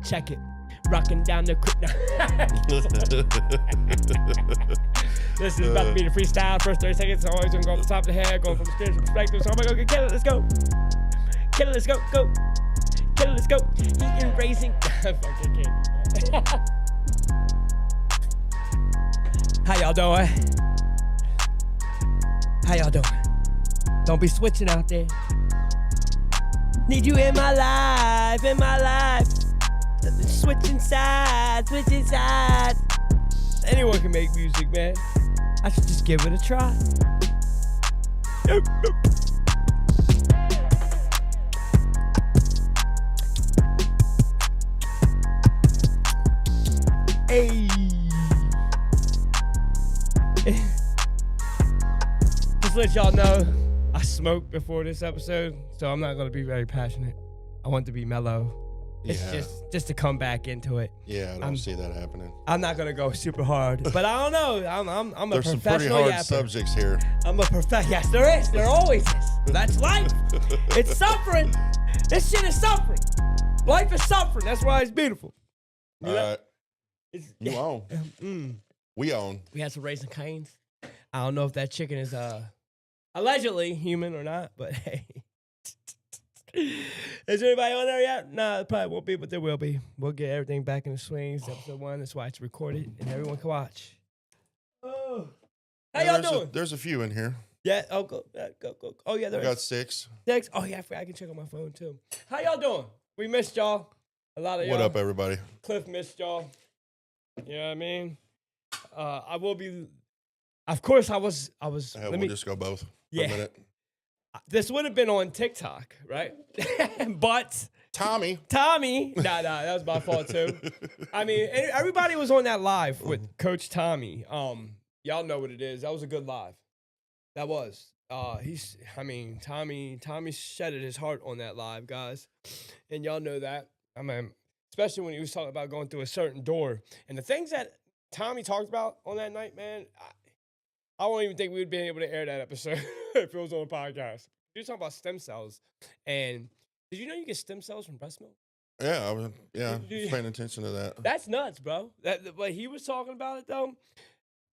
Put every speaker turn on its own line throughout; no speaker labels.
check it. Rocking down the quick. This is about to be the freestyle. First 30 seconds, always gonna go off the top of the head, going from a spiritual perspective. So I'm gonna go kill it. Let's go. Kill it. Let's go. Go. Kill it. Let's go. Eating, raising. Fucking kid. How y'all doing? How y'all doing? Don't be switching out there. Need you in my life, in my life. Switching sides, switching sides. Anyone can make music, man. I should just give it a try. Hey. Just let y'all know, I smoked before this episode, so I'm not gonna be very passionate. I want to be mellow. It's just to come back into it.
Yeah, I don't see that happening.
I'm not gonna go super hard, but I don't know. I'm a
There's some pretty
professional
hard
yapper.
subjects here.
I'm a professional. Yes, there is. There always is. That's life. It's suffering. This shit is suffering. Life is suffering. That's why it's beautiful.
All right. You
yeah.
own. We own.
We had some Raisin Cane's. I don't know if that chicken is allegedly human or not, but hey. Is there anybody on there yet? Nah, it probably won't be, but there will be. We'll get everything back in the swings. Episode 1. That's why it's recorded and everyone can watch. Oh, how y'all doing?
There's a few in here.
Yeah. Oh, go. Oh, yeah.
I got 6.
6. Oh, yeah. I can check on my phone too. How y'all doing? We missed y'all. A lot of y'all.
What up, everybody?
Cliff missed y'all. You know what I mean? I will be. Of course, I was.
We'll just go both.
Yeah.
For a minute.
This would have been on TikTok, right? But
Tommy.
Nah, that was my fault too. I mean, everybody was on that live with Coach Tommy. Y'all know what it is. That was a good live. That was. Tommy shedded his heart on that live, guys, and y'all know that. I mean, especially when he was talking about going through a certain door and the things that Tommy talked about on that night, man. I don't even think we would be able to air that episode if it was on a podcast. You were talking about stem cells, and did you know you get stem cells from breast milk?
Yeah, I was paying attention to that.
That's nuts, bro. But he was talking about it though,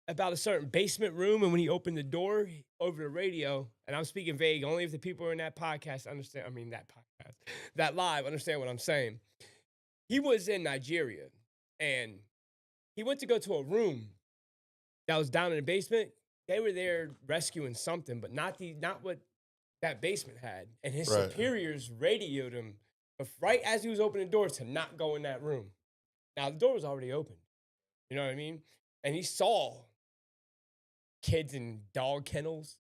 about a certain basement room, and when he opened the door over the radio, and I'm speaking vague, only if the people are in that podcast understand. I mean that live understand what I'm saying. He was in Nigeria, and he went to go to a room that was down in the basement. They were there rescuing something, but not what that basement had. And his superiors radioed him right as he was opening the door to not go in that room. Now, the door was already open. You know what I mean? And he saw kids in dog kennels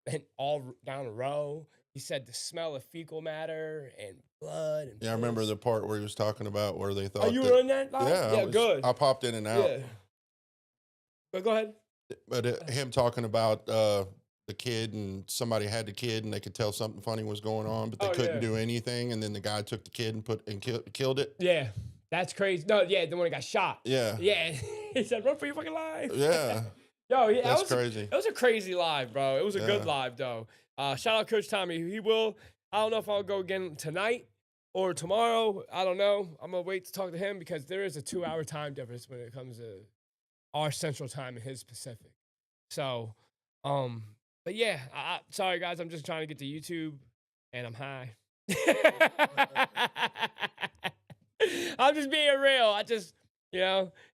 and all down a row. He said the smell of fecal matter and blood. And
I remember the part where he was talking about where they thought.
Oh, you were in that live?
Yeah,
good.
I popped in and out.
Yeah. But go ahead.
But him talking about the kid, and somebody had the kid and they could tell something funny was going on, but they couldn't do anything. And then the guy took the kid and killed it.
Yeah. That's crazy. No, yeah, the one that got shot.
Yeah.
Yeah. He said, run for your fucking life.
Yeah.
Yo,
that's crazy.
It was a crazy live, bro. It was a good live, though. Shout out Coach Tommy. He will. I don't know if I'll go again tonight or tomorrow. I don't know. I'm going to wait to talk to him because there is a 2-hour time difference when it comes to our Central Time and his Pacific. So, but yeah, sorry guys, I'm just trying to get to YouTube and I'm high. I'm just being real. It's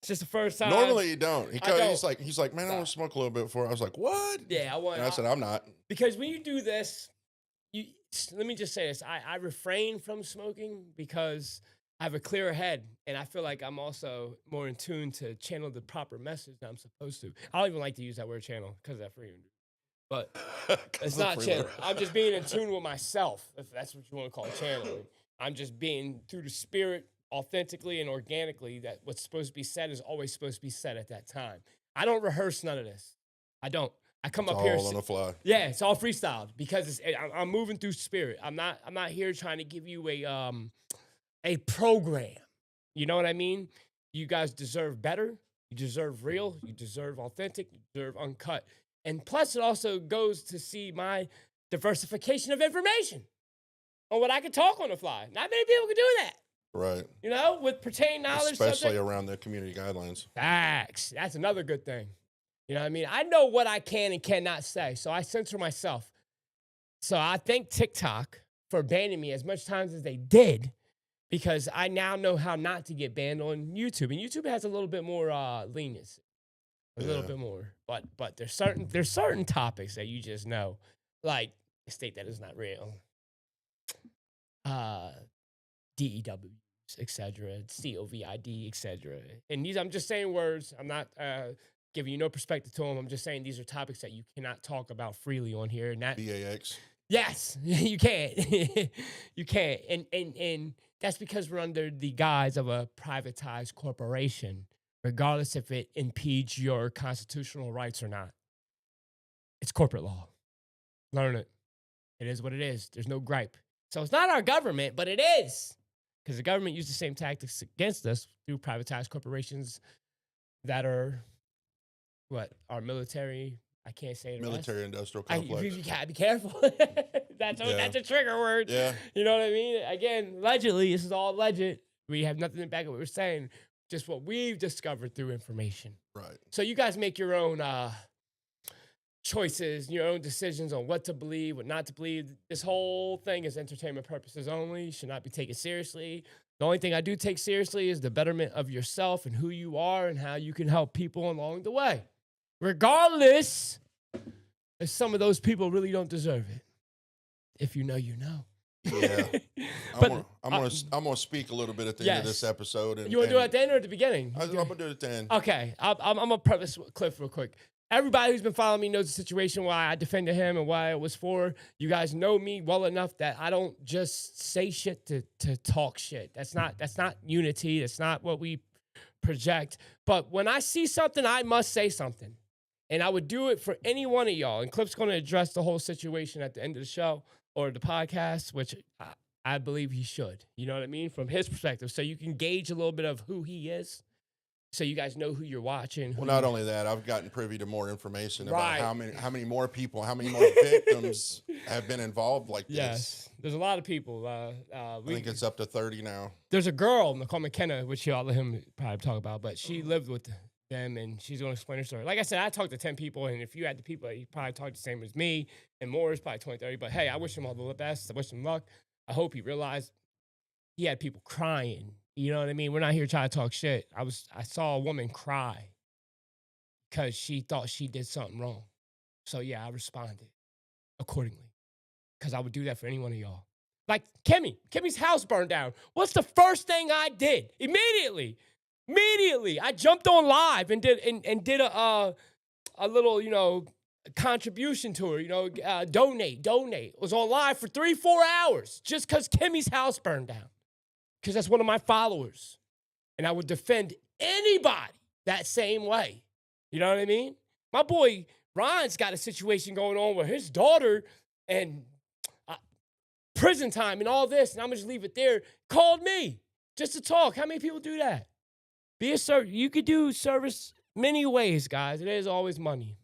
just the first time.
Normally you don't. He's like, man, I want to smoke a little bit before. I was like, what?
Yeah, I want.
And I said, I'm not.
Because when you do this, let me just say this. I refrain from smoking because I have a clearer head, and I feel like I'm also more in tune to channel the proper message that I'm supposed to. I don't even like to use that word channel because of that freedom. But it's not channel. I'm just being in tune with myself, if that's what you want to call channeling. I'm just being through the spirit authentically and organically that what's supposed to be said is always supposed to be said at that time. I don't rehearse none of this. I don't. I come up here
all on the fly.
Yeah, it's all freestyled because I'm moving through spirit. I'm not here trying to give you a program. You know what I mean? You guys deserve better. You deserve real. You deserve authentic. You deserve uncut. And plus, it also goes to see my diversification of information on what I can talk on the fly. Not many people can do that.
Right.
You know, with pertaining knowledge.
Especially around the community guidelines.
Facts. That's another good thing. You know what I mean? I know what I can and cannot say, so I censor myself. So I thank TikTok for banning me as much times as they did, because I now know how not to get banned on YouTube. And YouTube has a little bit more leniency. A little bit more. But there's certain topics that you just know. Like a state that is not real. DEW, etc., COVID, etc. And these, I'm just saying words. I'm not giving you no perspective to them. I'm just saying these are topics that you cannot talk about freely on here. And that
BAX.
Yes, you can't. You can't. And that's because we're under the guise of a privatized corporation, regardless if it impedes your constitutional rights or not. It's corporate law. Learn it. It is what it is. There's no gripe. So it's not our government, but it is. Because the government used the same tactics against us through privatized corporations that are, our military. I can't say it.
Military industrial complex.
You gotta be careful. That's a trigger word.
Yeah.
You know what I mean? Again, allegedly, this is all alleged. We have nothing to back up what we're saying. Just what we've discovered through information.
Right.
So you guys make your own choices, your own decisions on what to believe, what not to believe. This whole thing is entertainment purposes only. Should not be taken seriously. The only thing I do take seriously is the betterment of yourself and who you are and how you can help people along the way. Regardless if some of those people really don't deserve it. If you know, you know.
Yeah. I'm gonna speak a little bit at the end of this episode. And,
you want to do it at the end or at the beginning?
I'm gonna do it at the end.
Okay. I'm gonna preface Cliff real quick. Everybody who's been following me knows the situation, why I defended him and why it was for. You guys know me well enough that I don't just say shit to talk shit. That's not unity. That's not what we project. But when I see something, I must say something. And I would do it for any one of y'all. And Cliff's going to address the whole situation at the end of the show or the podcast, which I believe he should. You know what I mean? From his perspective. So you can gauge a little bit of who he is. So you guys know who you're watching.
Well, not only that, I've gotten privy to more information about how many more people, how many more victims have been involved like this.
Yes, there's a lot of people.
I think it's up to 30 now.
There's a girl, Nicole McKenna, which y'all let him probably talk about, but she lived with them, and she's going to explain her story. Like I said, I talked to 10 people, and if you had the people, you probably talked the same as me, and more is probably 20, 30. But hey, I wish him all the best. I wish him luck. I hope he realized he had people crying. You know what I mean? We're not here trying to talk shit. I saw a woman cry because she thought she did something wrong. So yeah, I responded accordingly because I would do that for any one of y'all. Like Kimmy's house burned down. What's the first thing I did? Immediately, I jumped on live and did a little, contribution to her, donate. Was on live for 3-4 hours just because Kimmy's house burned down. Because that's one of my followers. And I would defend anybody that same way. You know what I mean? My boy Ron's got a situation going on with his daughter and prison time and all this, and I'm going to just leave it there. Called me just to talk. How many people do that? You could do service many ways, guys. It is always money.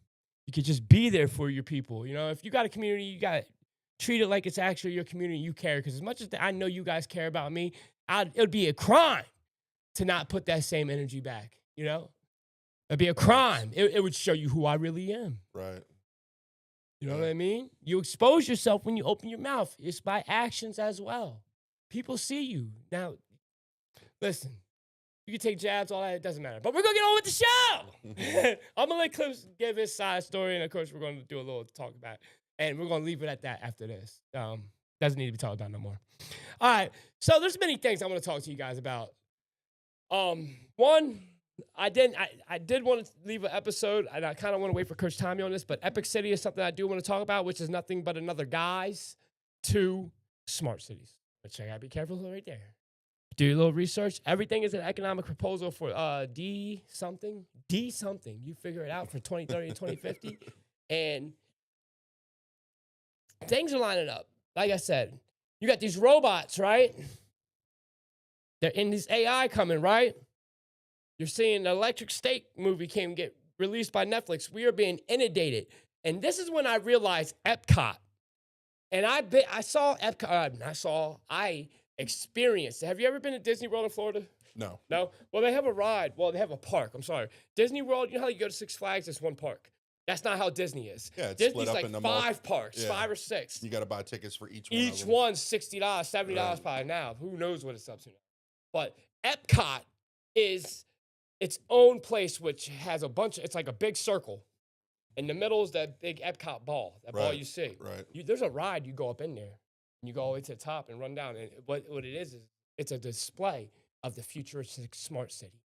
You could just be there for your people. If you got a community, you got to treat it like it's actually your community you care. Because as much as I know you guys care about me, it would be a crime to not put that same energy back, It'd be a crime. It would show you who I really am.
Right.
You know what I mean? You expose yourself when you open your mouth. It's by actions as well. People see you. Now, listen, you can take jabs, all that, it doesn't matter. But we're going to get on with the show. I'm going to let Cliff give his side story, and of course, we're going to do a little talk about it. And we're going to leave it at that after this. Doesn't need to be talked about no more. All right. So there's many things I want to talk to you guys about. One, I did want to leave an episode, and I kind of want to wait for Coach Tommy on this, but Epic City is something I do want to talk about, which is nothing but another guise to smart cities. Which I got to be careful right there. Do a little research. Everything is an economic proposal for D something. You figure it out for 2030 and 2050. And things are lining up. Like I said, you got these robots, right? They're in this AI coming, right? You're seeing the Electric State movie get released by Netflix. We are being inundated. And this is when I realized Epcot. And I experience. Have you ever been to Disney World in Florida?
No.
No? Well, they have a ride. Well, they have a park. I'm sorry. Disney World, you know how you go to Six Flags? It's one park. That's not how Disney is.
Yeah, it's
Disney's
split up
like
into
5 parks,
yeah.
5 or 6.
You got to buy tickets for each one.
Each one's $60, $70 probably now. Who knows what it's up to now? But Epcot is its own place, which has a bunch of, it's like a big circle. In the middle is that big Epcot ball, that ball you see.
Right.
There's a ride, you go up in there, and you go all the way to the top and run down. And what it is it's a display of the futuristic smart city.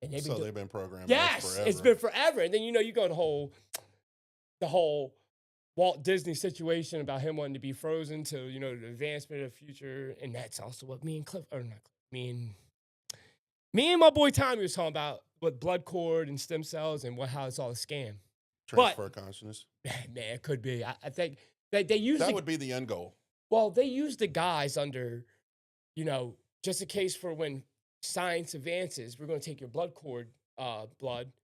And they've been
programming.
Yes,
forever.
It's been forever. And then you go the whole Walt Disney situation about him wanting to be frozen to the advancement of the future, and that's also what me and my boy Tommy was talking about with blood cord and stem cells and how it's all a scam.
Transfer consciousness.
Man, it could be. I think they use
that would be the end goal.
Well, they use the guys under, just in case for when science advances, we're going to take your blood cord,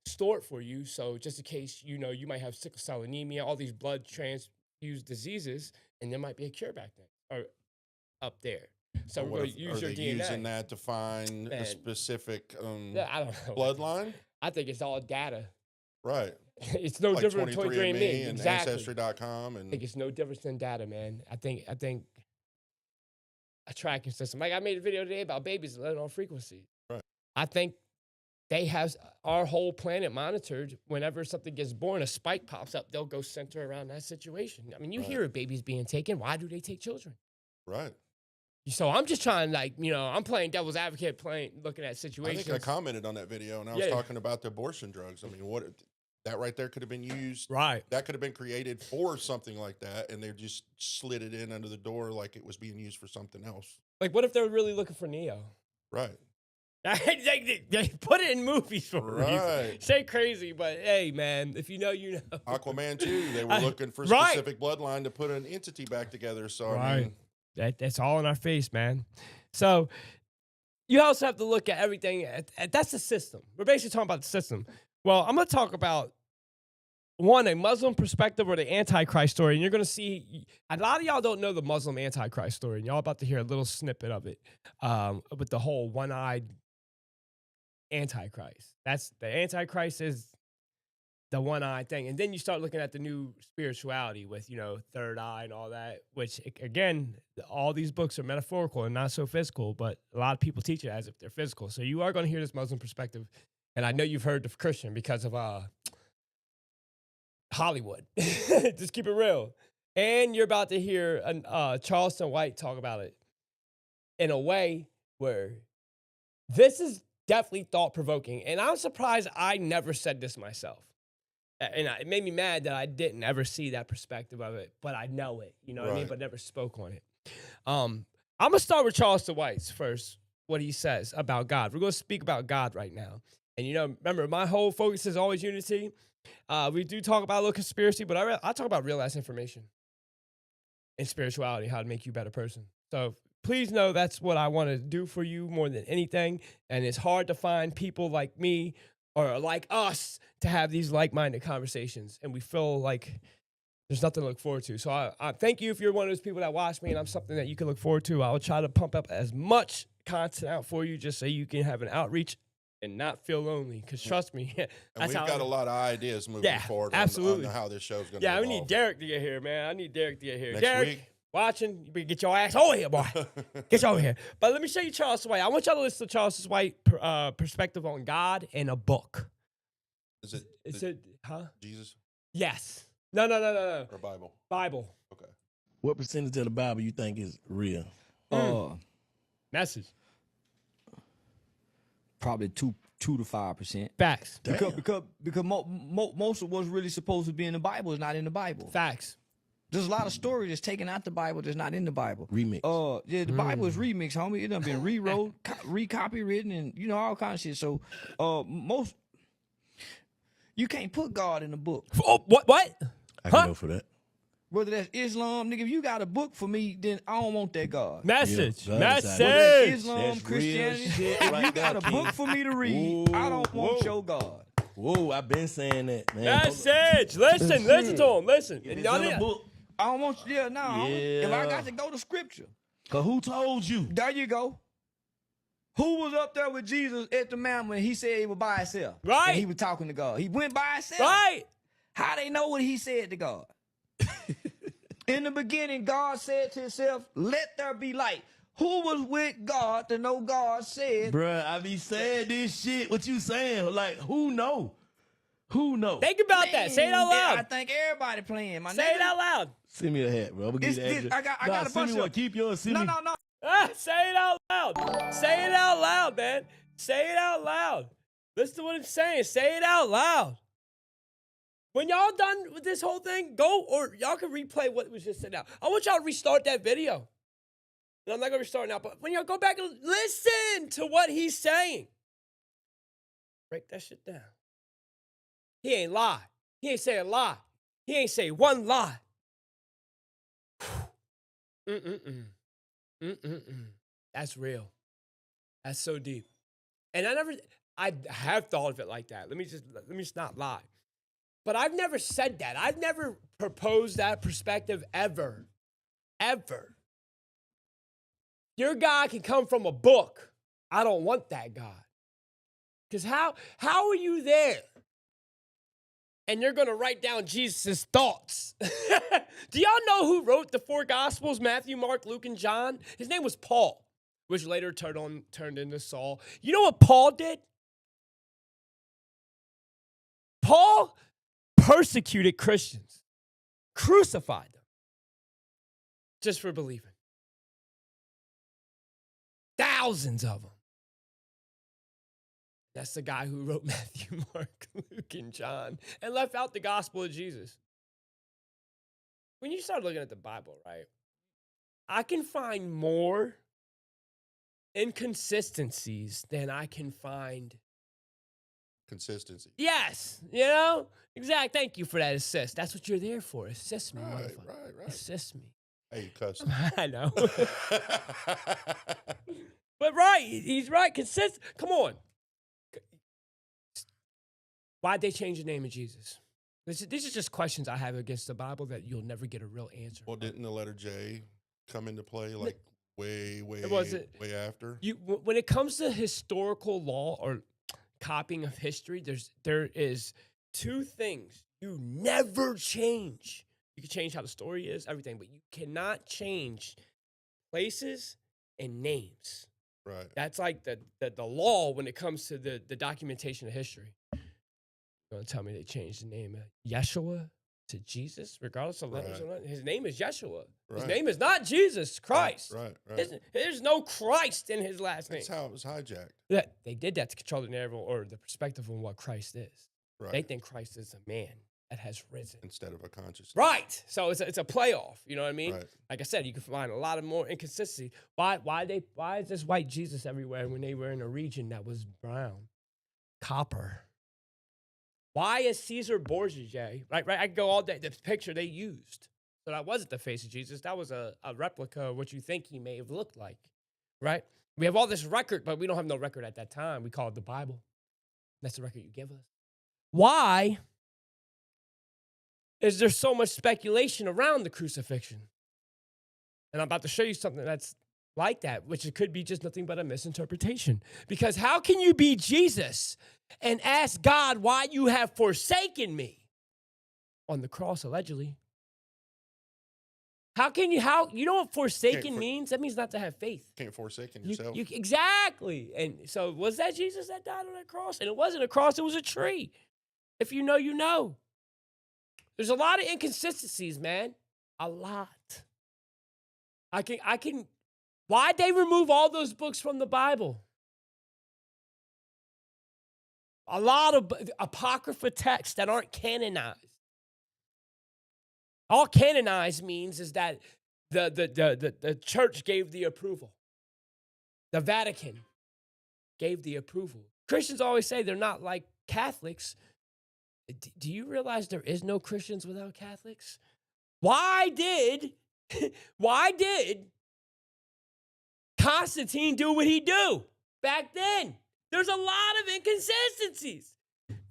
store it for you. So just in case, you might have sickle cell anemia, all these blood transfused diseases, and there might be a cure back then or up there. So we're going to use your DNA. Are they
using that to find a specific
I don't know.
bloodline?
I think it's all data.
Right.
It's no different than 23andMe
and
exactly.
Ancestry.com. And
I think it's no different than data, man. I think a tracking system. Like I made a video today about babies letting off frequency.
Right.
I think they have our whole planet monitored. Whenever something gets born, a spike pops up, they'll go center around that situation. I mean, you hear of babies being taken. Why do they take children?
Right.
So I'm just trying, I'm playing devil's advocate, looking at situations.
I think I commented on that video, and I was talking about the abortion drugs. I mean, that right there could have been used.
Right.
That could have been created for something like that, and they just slid it in under the door like it was being used for something else.
Like, what if they were really looking for Neo?
Right.
They put it in movies for a reason. Say crazy, but hey, man, if you know, you know.
Aquaman 2, they were looking for a specific bloodline to put an entity back together. So, I mean.
That's all in our face, man. So you also have to look at everything. That's the system. We're basically talking about the system. Well, I'm going to talk about, a Muslim perspective or the Antichrist story. And you're going to see, a lot of y'all don't know the Muslim Antichrist story. And y'all about to hear a little snippet of it with the whole one-eyed Antichrist. That's the Antichrist is the one-eye thing. And then you start looking at the new spirituality with, third eye and all that, which, again, all these books are metaphorical and not so physical, but a lot of people teach it as if they're physical. So you are going to hear this Muslim perspective. And I know you've heard the Christian because of Hollywood. Just keep it real. And you're about to hear Charleston White talk about it in a way where this is definitely thought-provoking. And I'm surprised I never said this myself. And it made me mad that I didn't ever see that perspective of it, but I know it, what I mean, but never spoke on it. I'm going to start with Charleston White's first, what he says about God. We're going to speak about God right now. And, remember, my whole focus is always unity. We do talk about a little conspiracy, but I talk about real-ass information and spirituality, how to make you a better person. So please know that's what I want to do for you more than anything. And it's hard to find people like me or like us to have these like-minded conversations. And we feel like there's nothing to look forward to. So I thank you if you're one of those people that watch me and I'm something that you can look forward to. I will try to pump up as much content out for you just so you can have an outreach and not feel lonely. Because trust me,
and we've got a lot of ideas moving forward on how this show's going to evolve.
We need Derek to get here, man. I need Derek to get here.
Next
Derek,
week.
Watching, you better get your ass over here, boy. Get you over here. But let me show you Charles White. I want y'all to listen to Charles White perspective on God in a book.
Is it
huh?
Jesus?
Yes. No.
Or Bible?
Bible.
Okay.
What percentage of the Bible you think is real?
Message.
Probably 2 to 5%.
Facts.
Because most of what's really supposed to be in the Bible is not in the Bible.
Facts.
There's a lot of stories that's taken out the Bible that's not in the Bible.
Remix.
The Bible is remixed, homie. It done been rewrote, recopywritten, and all kinds of shit. So you can't put God in a book.
Oh, what?
I can go for that.
Whether that's Islam, nigga, if you got a book for me, then I don't want that God.
Message.
Yeah,
Message.
Whether that's Islam,
That's
Christianity,
real shit
if
right
you got a
there,
book
King.
for me to read, I don't want your God.
Whoa, I've been saying that, man.
Message. Listen to him. Listen.
It's in a book.
I don't want you there now.
Yeah.
If I got to go to scripture,
Cause who told you?
There you go. Who was up there with Jesus at the mountain when he said he was by himself?
Right.
And he was talking to God. He went by himself.
Right.
How they know what he said to God? In the beginning, God said to himself, let there be light. Who was with God to know God said?
Bruh, I be saying this shit. What you saying? Like, who know? Who know?
Think about that. Say it out
I
loud.
think everybody playing. My
Say it
nigga.
out loud.
Send me a hat, bro. I'm gonna
It's-
give you the
this-
address.
I got a
send
bunch
me one.
of-
Keep yours. Send
No,
me.
no, no.
Say it out loud. Say it out loud, man. Say it out loud. Listen to what I'm saying. Say it out loud. When y'all done with this whole thing, go, or y'all can replay what was just said out. I want y'all to restart that video. And I'm not going to restart now, but when y'all go back and listen to what he's saying, break that shit down. He ain't lie. He ain't say a lie. He ain't say one lie. That's real. That's so deep. And I have thought of it like that. Let me just not lie. But I've never said that. I've never proposed that perspective ever. Ever. Your God can come from a book. I don't want that God. Because how are you there? And you're going to write down Jesus' thoughts. Do y'all know who wrote the 4 Gospels, Matthew, Mark, Luke, and John? His name was Paul, which later turned into Saul. You know what Paul did? Paul persecuted Christians, crucified them, just for believing. Thousands of them. That's the guy who wrote Matthew, Mark, Luke, and John, and left out the gospel of Jesus. When you start looking at the Bible, right, I can find more inconsistencies than I can find
Consistency.
yes, you know? Exactly. Thank you for that assist. That's what you're there for. Assist me,
Right,
motherfucker.
right.
Assist me.
Hey, you cuss.
I know. But right, he's right. Consistent. Come on. Why'd they change the name of Jesus? These are just questions I have against the Bible that you'll never get a real answer.
Well, didn't the letter J come into play like way after?
When it comes to historical law or copying of history, there is 2 things you never change. You can change how the story is, everything, but you cannot change places and names.
Right.
That's like the law when it comes to the documentation of history. You're gonna tell me they changed the name of Yeshua to Jesus, regardless of letters or not? His name is Yeshua. His
Right.
name is not Jesus Christ.
Right.
There's no Christ in his last name.
That's how it was hijacked.
They did that to control the narrative or the perspective on what Christ is.
Right.
They think Christ is a man that has risen.
Instead of a consciousness.
Right. So it's a playoff. You know what I mean?
Right.
Like I said, you can find a lot of more inconsistency. Why is this white Jesus everywhere when they were in a region that was brown, copper? Why is Caesar Borgia, right? I could go all day. The picture they used. So that wasn't the face of Jesus. That was a replica of what you think he may have looked like, right? We have all this record, but we don't have no record at that time. We call it the Bible. That's the record you give us. Why is there so much speculation around the crucifixion? And I'm about to show you something that's like that, which it could be just nothing but a misinterpretation. Because how can you be Jesus and ask God why you have forsaken me on the cross, allegedly? You know what forsaken means? That means not to have faith.
Can't forsake in yourself.
Exactly. And so was that Jesus that died on that cross? And it wasn't a cross, it was a tree. If you know, you know. There's a lot of inconsistencies, man. A lot. Why'd they remove all those books from the Bible? A lot of apocrypha texts that aren't canonized. All canonized means is that the church gave the approval. The Vatican gave the approval. Christians always say they're not like Catholics. Do you realize there is no Christians without Catholics? Why did Constantine do what he do back then? There's a lot of inconsistencies.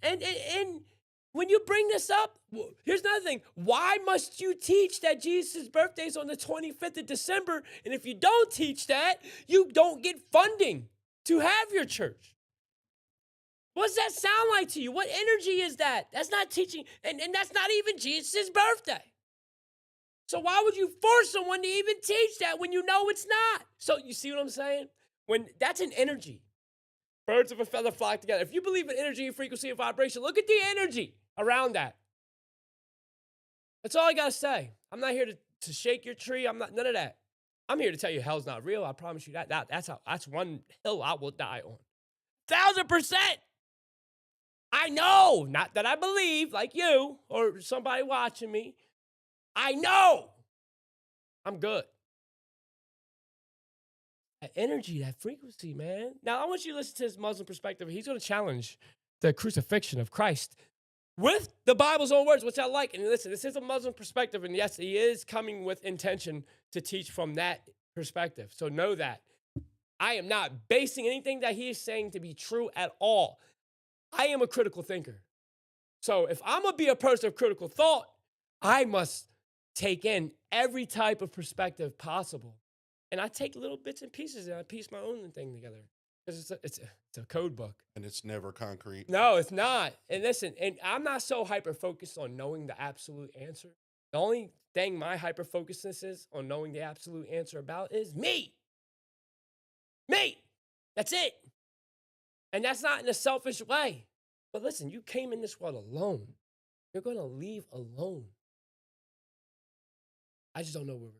And when you bring this up, here's another thing. Why must you teach that Jesus' birthday is on the 25th of December? And if you don't teach that, you don't get funding to have your church. What does that sound like to you? What energy is that? That's not teaching, and that's not even Jesus' birthday. So why would you force someone to even teach that when you know it's not? So you see what I'm saying? When that's an energy. Birds of a feather flock together. If you believe in energy and frequency and vibration, look at the energy around that. That's all I got to say. I'm not here to shake your tree. I'm not, none of that. I'm here to tell you hell's not real. I promise you that. That's one hill I will die on. 1,000%. I know, not that I believe like you or somebody watching me. I know I'm good. That energy, that frequency, man. Now, I want you to listen to his Muslim perspective. He's going to challenge the crucifixion of Christ with the Bible's own words, which I like. And listen, this is a Muslim perspective. And yes, he is coming with intention to teach from that perspective. So know that. I am not basing anything that he is saying to be true at all. I am a critical thinker. So if I'm going to be a person of critical thought, I must take in every type of perspective possible. And I take little bits and pieces and I piece my own thing together. Because it's a code book.
And it's never concrete.
No, it's not. And listen, and I'm not so hyper-focused on knowing the absolute answer. The only thing my hyper-focusedness is on knowing the absolute answer about is me. Me. That's it. And that's not in a selfish way. But listen, you came in this world alone. You're going to leave alone. I just don't know where we're going.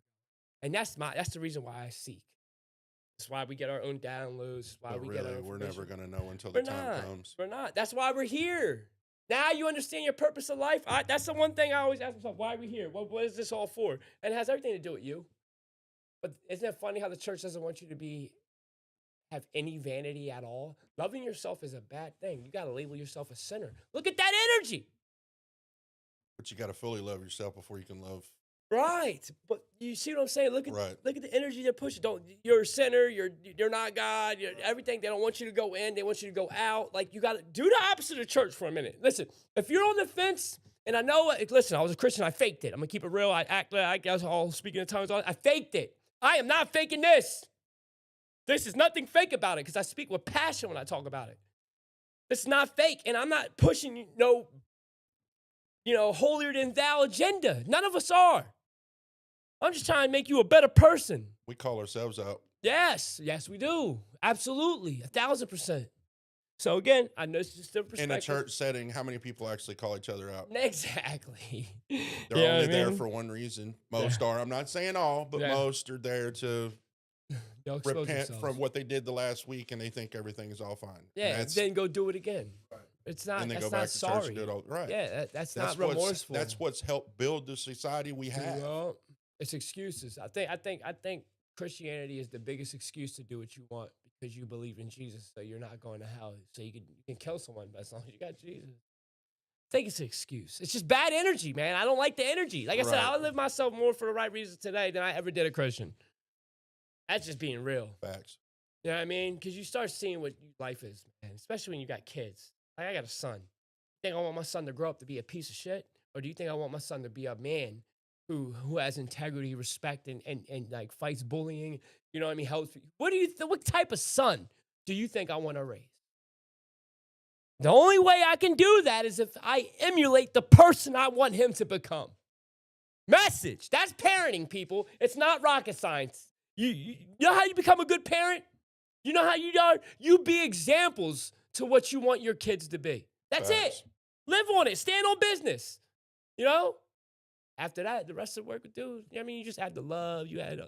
And that's the reason why I seek. That's why we get our own downloads. Why we get our
we're never going to know until
we're
the time
not.
comes.
We're not. That's why we're here. Now you understand your purpose of life. That's the one thing I always ask myself, why are we here? What is this all for? And it has everything to do with you. But isn't it funny how the church doesn't want you to have any vanity at all? Loving yourself is a bad thing. You got to label yourself a sinner. Look at that energy.
But you got to fully love yourself before you can love.
Right. But you see what I'm saying? Look at the energy they're pushing. You're a sinner. You're not God. You're everything. They don't want you to go in. They want you to go out. Like, you got to do the opposite of church for a minute. Listen, if you're on the fence, and I know, listen, I was a Christian. I faked it. I'm going to keep it real. I act like I guess all speaking in tongues. I faked it. I am not faking this. This is nothing fake about it because I speak with passion when I talk about it. It's not fake, and I'm not pushing no holier than thou agenda. None of us are. I'm just trying to make you a better person.
We call ourselves out.
Yes, we do. Absolutely, 1,000%. So again, I know it's just a different perspective.
In a church setting, how many people actually call each other out?
Exactly.
They're only there for one reason. Most are. I'm not saying all, but most are there to repent from what they did the last week, and they think everything is all fine.
Yeah, then go do it again. Right. It's not.
And then
that's
go
not
back to
sorry.
church and do it all right.
Yeah, that's not remorseful.
That's what's helped build the society we have.
Well, it's excuses. I think Christianity is the biggest excuse to do what you want because you believe in Jesus, so you're not going to hell. So you can kill someone, but as long as you got Jesus. I think it's an excuse. It's just bad energy, man. I don't like the energy. Like I said, I live myself more for the right reasons today than I ever did a Christian. That's just being real.
Facts.
You know what I mean? Because you start seeing what life is, man, especially when you got kids. Like, I got a son. You think I want my son to grow up to be a piece of shit? Or do you think I want my son to be a man who has integrity, respect, and like fights bullying? You know what I mean? Helps. What type of son do you think I want to raise? The only way I can do that is if I emulate the person I want him to become. Message. That's parenting, people. It's not rocket science. You know how you become a good parent? You know how you are? You be examples to what you want your kids to be. That's it. Live on it. Stand on business. You know? After that, the rest of the work would do. You know what I mean? You just add the love. You add,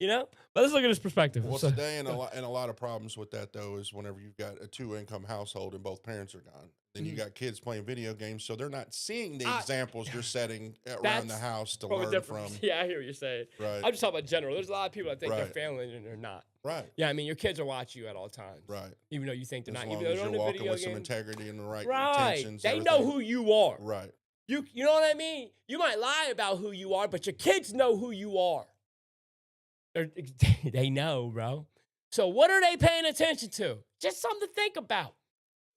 you know? But let's look at this perspective.
Well, today, and a lot of problems with that, though, is whenever you've got a two-income household and both parents are gone, then you got kids playing video games, so they're not seeing the examples you're setting around the house to learn from.
Yeah, I hear what you're saying.
Right.
I'm just talking about general. There's a lot of people that think they're family and they're not.
Right.
Yeah, I mean, your kids will watch you at all times.
Right.
Even though you think they're not.
As long
even
as
though
you're walking with
game.
some integrity and the right intentions.
They know who you are.
Right.
You know what I mean? You might lie about who you are, but your kids know who you are. They know, bro. So what are they paying attention to? Just something to think about.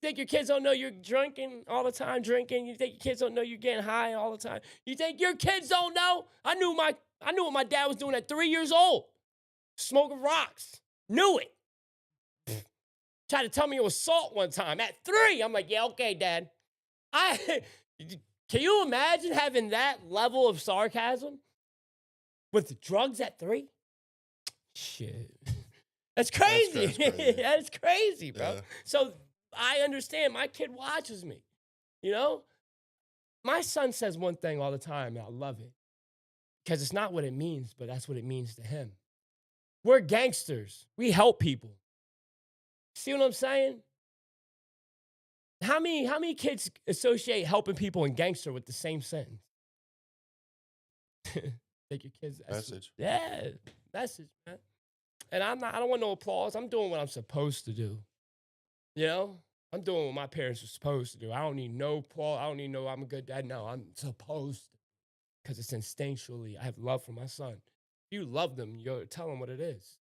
think your kids don't know you're drinking all the time, drinking? You think your kids don't know you're getting high all the time? You think your kids don't know? I knew what my dad was doing at 3 years old. Smoking rocks. Knew it. Tried to tell me it was salt one time at 3. I'm like, yeah, okay, Dad. Can you imagine having that level of sarcasm with drugs at 3? Shit. That's crazy.
That's crazy.
That's crazy, bro.
Yeah.
So I understand. My kid watches me. You know? My son says one thing all the time, and I love it. Because it's not what it means, but that's what it means to him. We're gangsters. We help people. See what I'm saying? How many kids associate helping people and gangster with the same sentence? Take your kids.
Message.
Yeah, message, man. And I don't want no applause. I'm doing what I'm supposed to do. You know? I'm doing what my parents were supposed to do. I don't need no applause. I don't need no I'm a good dad. No, I'm supposed to. Because it's instinctually. I have love for my son. If you love them, you tell them what it is.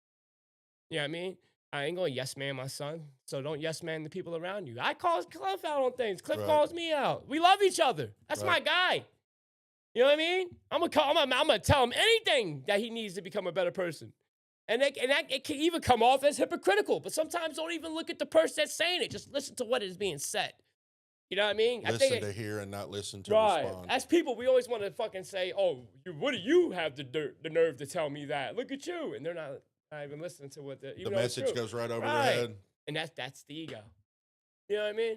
You know what I mean? I ain't going to yes man my son, so don't yes man the people around you. I call Cliff out on things. Cliff calls me out. We love each other. That's my guy. You know what I mean? I'm gonna tell him anything that he needs to become a better person. And it can even come off as hypocritical, but sometimes don't even look at the person that's saying it. Just listen to what is being said. You know what I mean?
Listen to hear and not listen to respond.
As people, we always want to fucking say, oh, what do you have the nerve to tell me that? Look at you. And they're not even listening to what the
message goes right over their head.
And that's the ego. You know what I mean?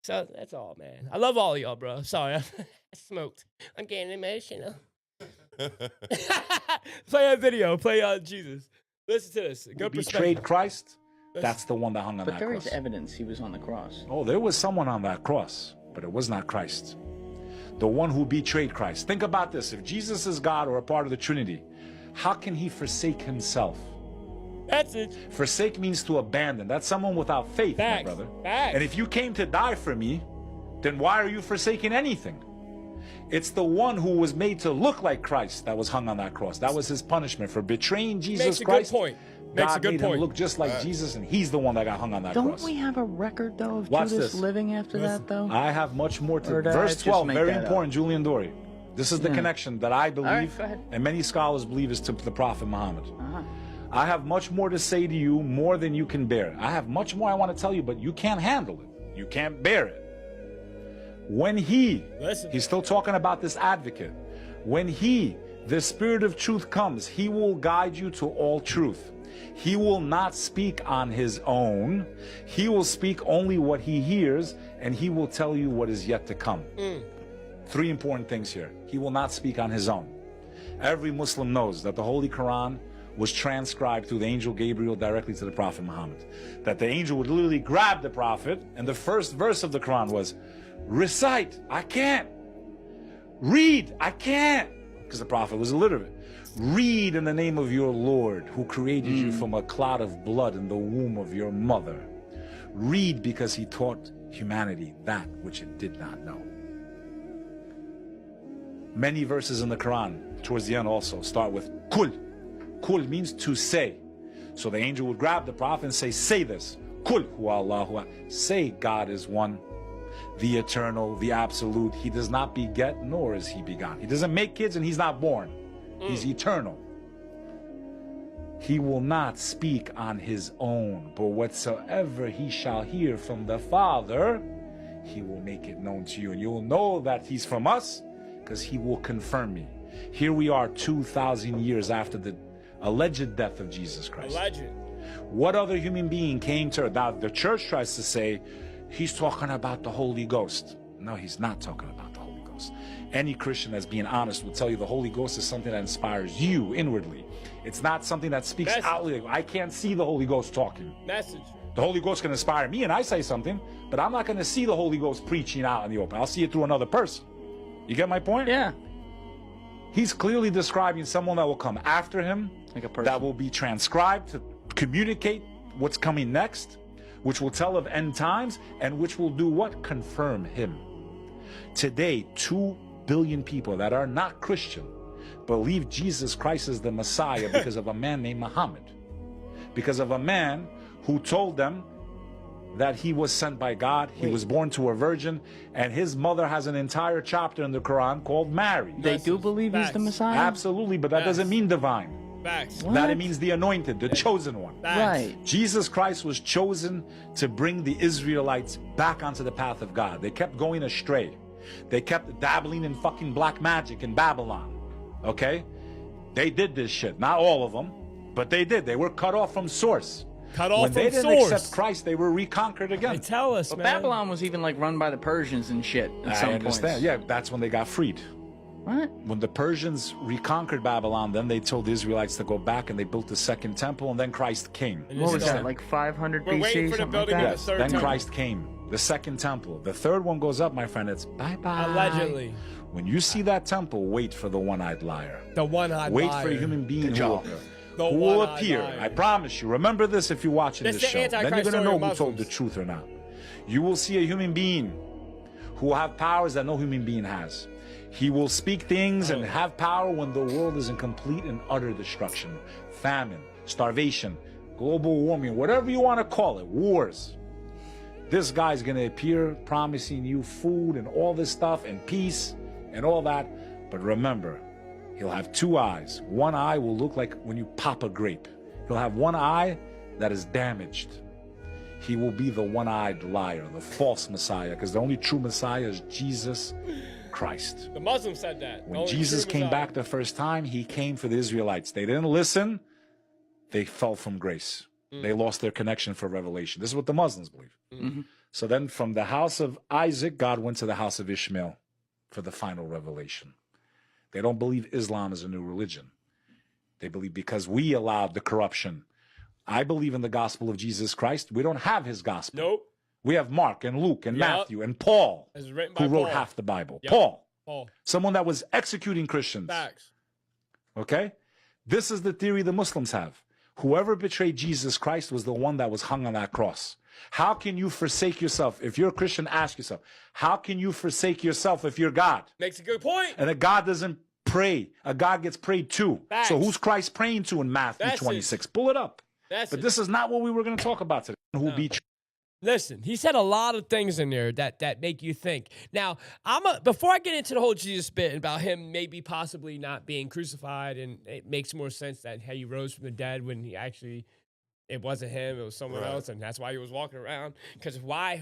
So that's all, man. I love all of y'all, bro. Sorry, I smoked. I'm getting emotional. Play that video. Play Jesus. Listen to this. Good
betrayed Christ. That's the one that hung on that cross.
But there is evidence he was on the cross.
Oh, there was someone on that cross, but it was not Christ. The one who betrayed Christ. Think about this. If Jesus is God or a part of the Trinity, how can he forsake himself?
That's it.
Forsake means to abandon. That's someone without faith, my brother. And if you came to die for me, then why are you forsaking anything? It's the one who was made to look like Christ that was hung on that cross. That was his punishment for betraying Jesus Christ.
Makes a good point.
God made him look just like Jesus, and he's the one that got hung on that cross.
Don't we have a record, though, of
Watch
Judas
this.
living after that, though?
I have much more to...
Or did I
Verse
just
12,
make
very
that
important, Julian Dory. This is the connection that I believe,
right, go ahead.
and many scholars believe is to the Prophet Muhammad. I have much more to say to you, more than you can bear. I have much more I want to tell you, but you can't handle it. You can't bear it. When he's still talking about this advocate. When the Spirit of truth comes, he will guide you to all truth. He will not speak on his own. He will speak only what he hears, and he will tell you what is yet to come. 3 important things here. He will not speak on his own. Every Muslim knows that the Holy Quran was transcribed through the angel Gabriel directly to the Prophet Muhammad. That the angel would literally grab the Prophet, and the first verse of the Quran was, recite, I can't. Read, I can't. Because the Prophet was illiterate. Read in the name of your Lord, who created you from a clot of blood in the womb of your mother. Read because he taught humanity that which it did not know. Many verses in the Quran, towards the end also, start with kul. Kul means to say. So the angel would grab the Prophet and say this. Kul huwa Allahu. Say God is one, the eternal, the absolute. He does not beget, nor is he begotten. He doesn't make kids and he's not born. He's eternal. He will not speak on his own, but whatsoever he shall hear from the Father, he will make it known to you. And you will know that he's from us, because he will confirm me. Here we are 2,000 years after the alleged death of Jesus Christ.
Alleged.
What other human being came to earth? Now, the church tries to say, he's talking about the Holy Ghost. No, he's not talking about the Holy Ghost. Any Christian that's being honest will tell you the Holy Ghost is something that inspires you inwardly. It's not something that speaks outwardly. I can't see the Holy Ghost talking.
Message.
The Holy Ghost can inspire me and I say something, but I'm not going to see the Holy Ghost preaching out in the open. I'll see it through another person. You get my point?
Yeah.
He's clearly describing someone that will come after him,
like a person
that will be transcribed to communicate what's coming next, which will tell of end times, and which will do what? Confirm him. Today, 2 billion people that are not Christian believe Jesus Christ is the Messiah because of a man named Muhammad. Because of a man who told them that he was sent by God. He was born to a virgin, and his mother has an entire chapter in the Quran called Mary.
They do believe he's the Messiah?
Absolutely, but that doesn't mean divine.
Facts.
That it means the anointed, the chosen one.
Right.
Jesus Christ was chosen to bring the Israelites back onto the path of God. They kept going astray. They kept dabbling in fucking black magic in Babylon. Okay? They did this shit. Not all of them, but they did. They were cut off from source.
Cut off
when
from
they didn't
source.
accept Christ, they were reconquered again.
They tell us,
But
man.
Babylon was even like run by the Persians and shit at some
I understand.
points.
Yeah, that's when they got freed.
What?
When the Persians reconquered Babylon, then they told the Israelites to go back and they built the second temple, and then Christ came.
And
What
this
was
is-
that, like 500
We're
BC?
waiting for the
something like
building of
that?
the third
Then
temple.
Christ came. The second temple. The third one goes up, my friend. It's bye-bye.
Allegedly.
When you see that temple, wait for the one-eyed liar.
The one-eyed
Wait
liar.
for a human being
job.
The
who will
one-eyed
appear.
liar.
I promise you. Remember this if you're watching
That's
this
the
show. Then you're
Antichrist
going to
story
know
of
who told the
Muslims.
truth or not. You will see a human being who will have powers that no human being has. He will speak things and have power when the world is in complete and utter destruction. Famine, starvation, global warming, whatever you want to call it, wars. This guy's going to appear promising you food and all this stuff and peace and all that. But remember, he'll have two eyes. One eye will look like when you pop a grape. He'll have one eye that is damaged. He will be the one-eyed liar, the false Messiah, because the only true Messiah is Jesus Christ.
The Muslims said that. The
When
only
Jesus
true
came
Messiah.
back the first time, he came for the Israelites. They didn't listen. They fell from grace. They lost their connection for revelation. This is what the Muslims believe. So then from the house of Isaac, God went to the house of Ishmael for the final revelation. They don't believe Islam is a new religion. They believe because we allowed the corruption. I believe in the gospel of Jesus Christ. We don't have his gospel.
Nope.
We have Mark and Luke and
Yup.
Matthew and Paul,
It's written by
who wrote
Paul.
half the Bible.
Yup.
Paul,
Paul.
someone that was executing Christians.
Facts.
Okay? This is the theory the Muslims have. Whoever betrayed Jesus Christ was the one that was hung on that cross. How can you forsake yourself? If you're a Christian, ask yourself, how can you forsake yourself if you're God?
Makes a good point.
And a God doesn't pray. A God gets prayed to.
Facts.
So who's Christ praying to in Matthew
That's it.
26? Pull it up.
That's
But
it.
this is not what we were going to talk about today. Who beat
Listen, he said a lot of things in there that make you think. Now, before I get into the whole Jesus bit about him maybe possibly not being crucified, and it makes more sense that he rose from the dead when he actually, it wasn't him, it was someone else, and that's why he was walking around. Because why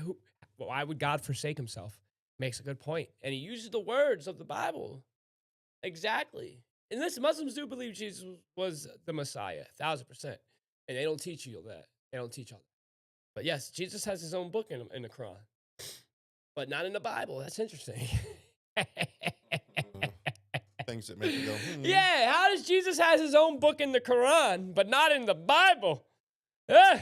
would God forsake himself? Makes a good point. And he uses the words of the Bible. Exactly. And listen, Muslims do believe Jesus was the Messiah, 1,000%. And they don't teach you that. They don't teach all that. But yes, Jesus has his own book in the Quran, but not in the Bible. That's interesting.
Things that make you go,
Yeah, how does Jesus has his own book in the Quran, but not in the Bible? Ugh.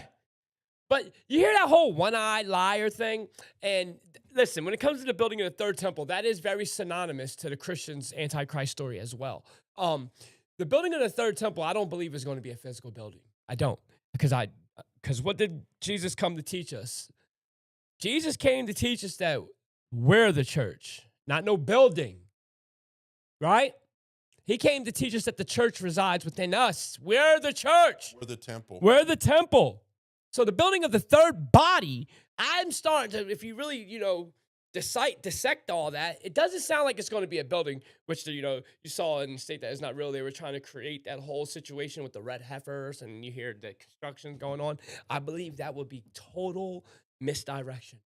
But you hear that whole one-eyed liar thing? And listen, when it comes to the building of the third temple, that is very synonymous to the Christians' Antichrist story as well. The building of the third temple, I don't believe is going to be a physical building. I don't, because what did Jesus come to teach us? Jesus came to teach us that we're the church, not no building, right? He came to teach us that the church resides within us. We're the church.
we're the temple.
We're the temple. So the building of the third body, I'm starting to, if you really, dissect all that, it doesn't sound like it's going to be a building, which, you saw in the state that is not real. They were trying to create that whole situation with the red heifers, and you hear the construction going on. I believe that would be total misdirection.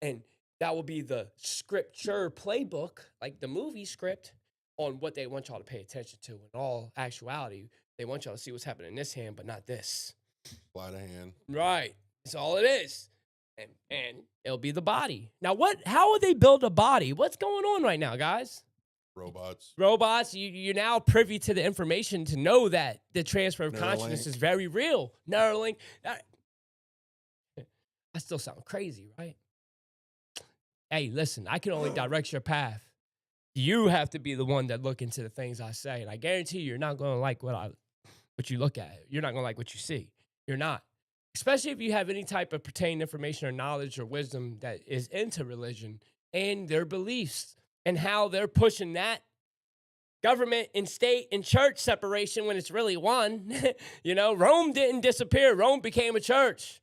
And that will be the scripture playbook, like the movie script, on what they want y'all to pay attention to. In all actuality, they want y'all to see what's happening in this hand, but not this.
Sleight of hand.
Right. That's all it is. And it'll be the body. Now, how would they build a body? What's going on right now, guys? Robots, you're now privy to the information to know that the transfer of consciousness is very real. Neuralink. That still sounds crazy, right? Hey, listen, I can only direct your path. You have to be the one that look into the things I say. And I guarantee you're not going to like what you look at. You're not going to like what you see. You're not. Especially if you have any type of pertaining information or knowledge or wisdom that is into religion and their beliefs and how they're pushing that government and state and church separation when it's really one. Rome didn't disappear. Rome became a church.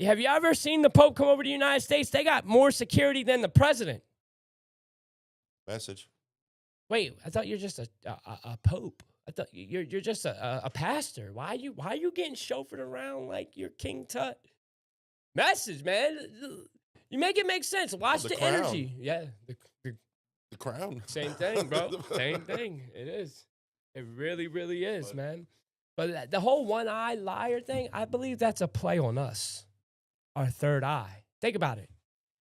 Have you ever seen the Pope come over to the United States? They got more security than the president.
Message.
Wait, I thought you're just a pope. I thought you're just a pastor. Why are you getting chauffeured around like you're King Tut? Message, man. You make it make sense. Watch the
crown.
energy. Yeah,
The crown.
same thing, bro. Same thing. It is. It really, really is, man. But the whole one-eye liar thing, I believe that's a play on us, our third eye. Think about it.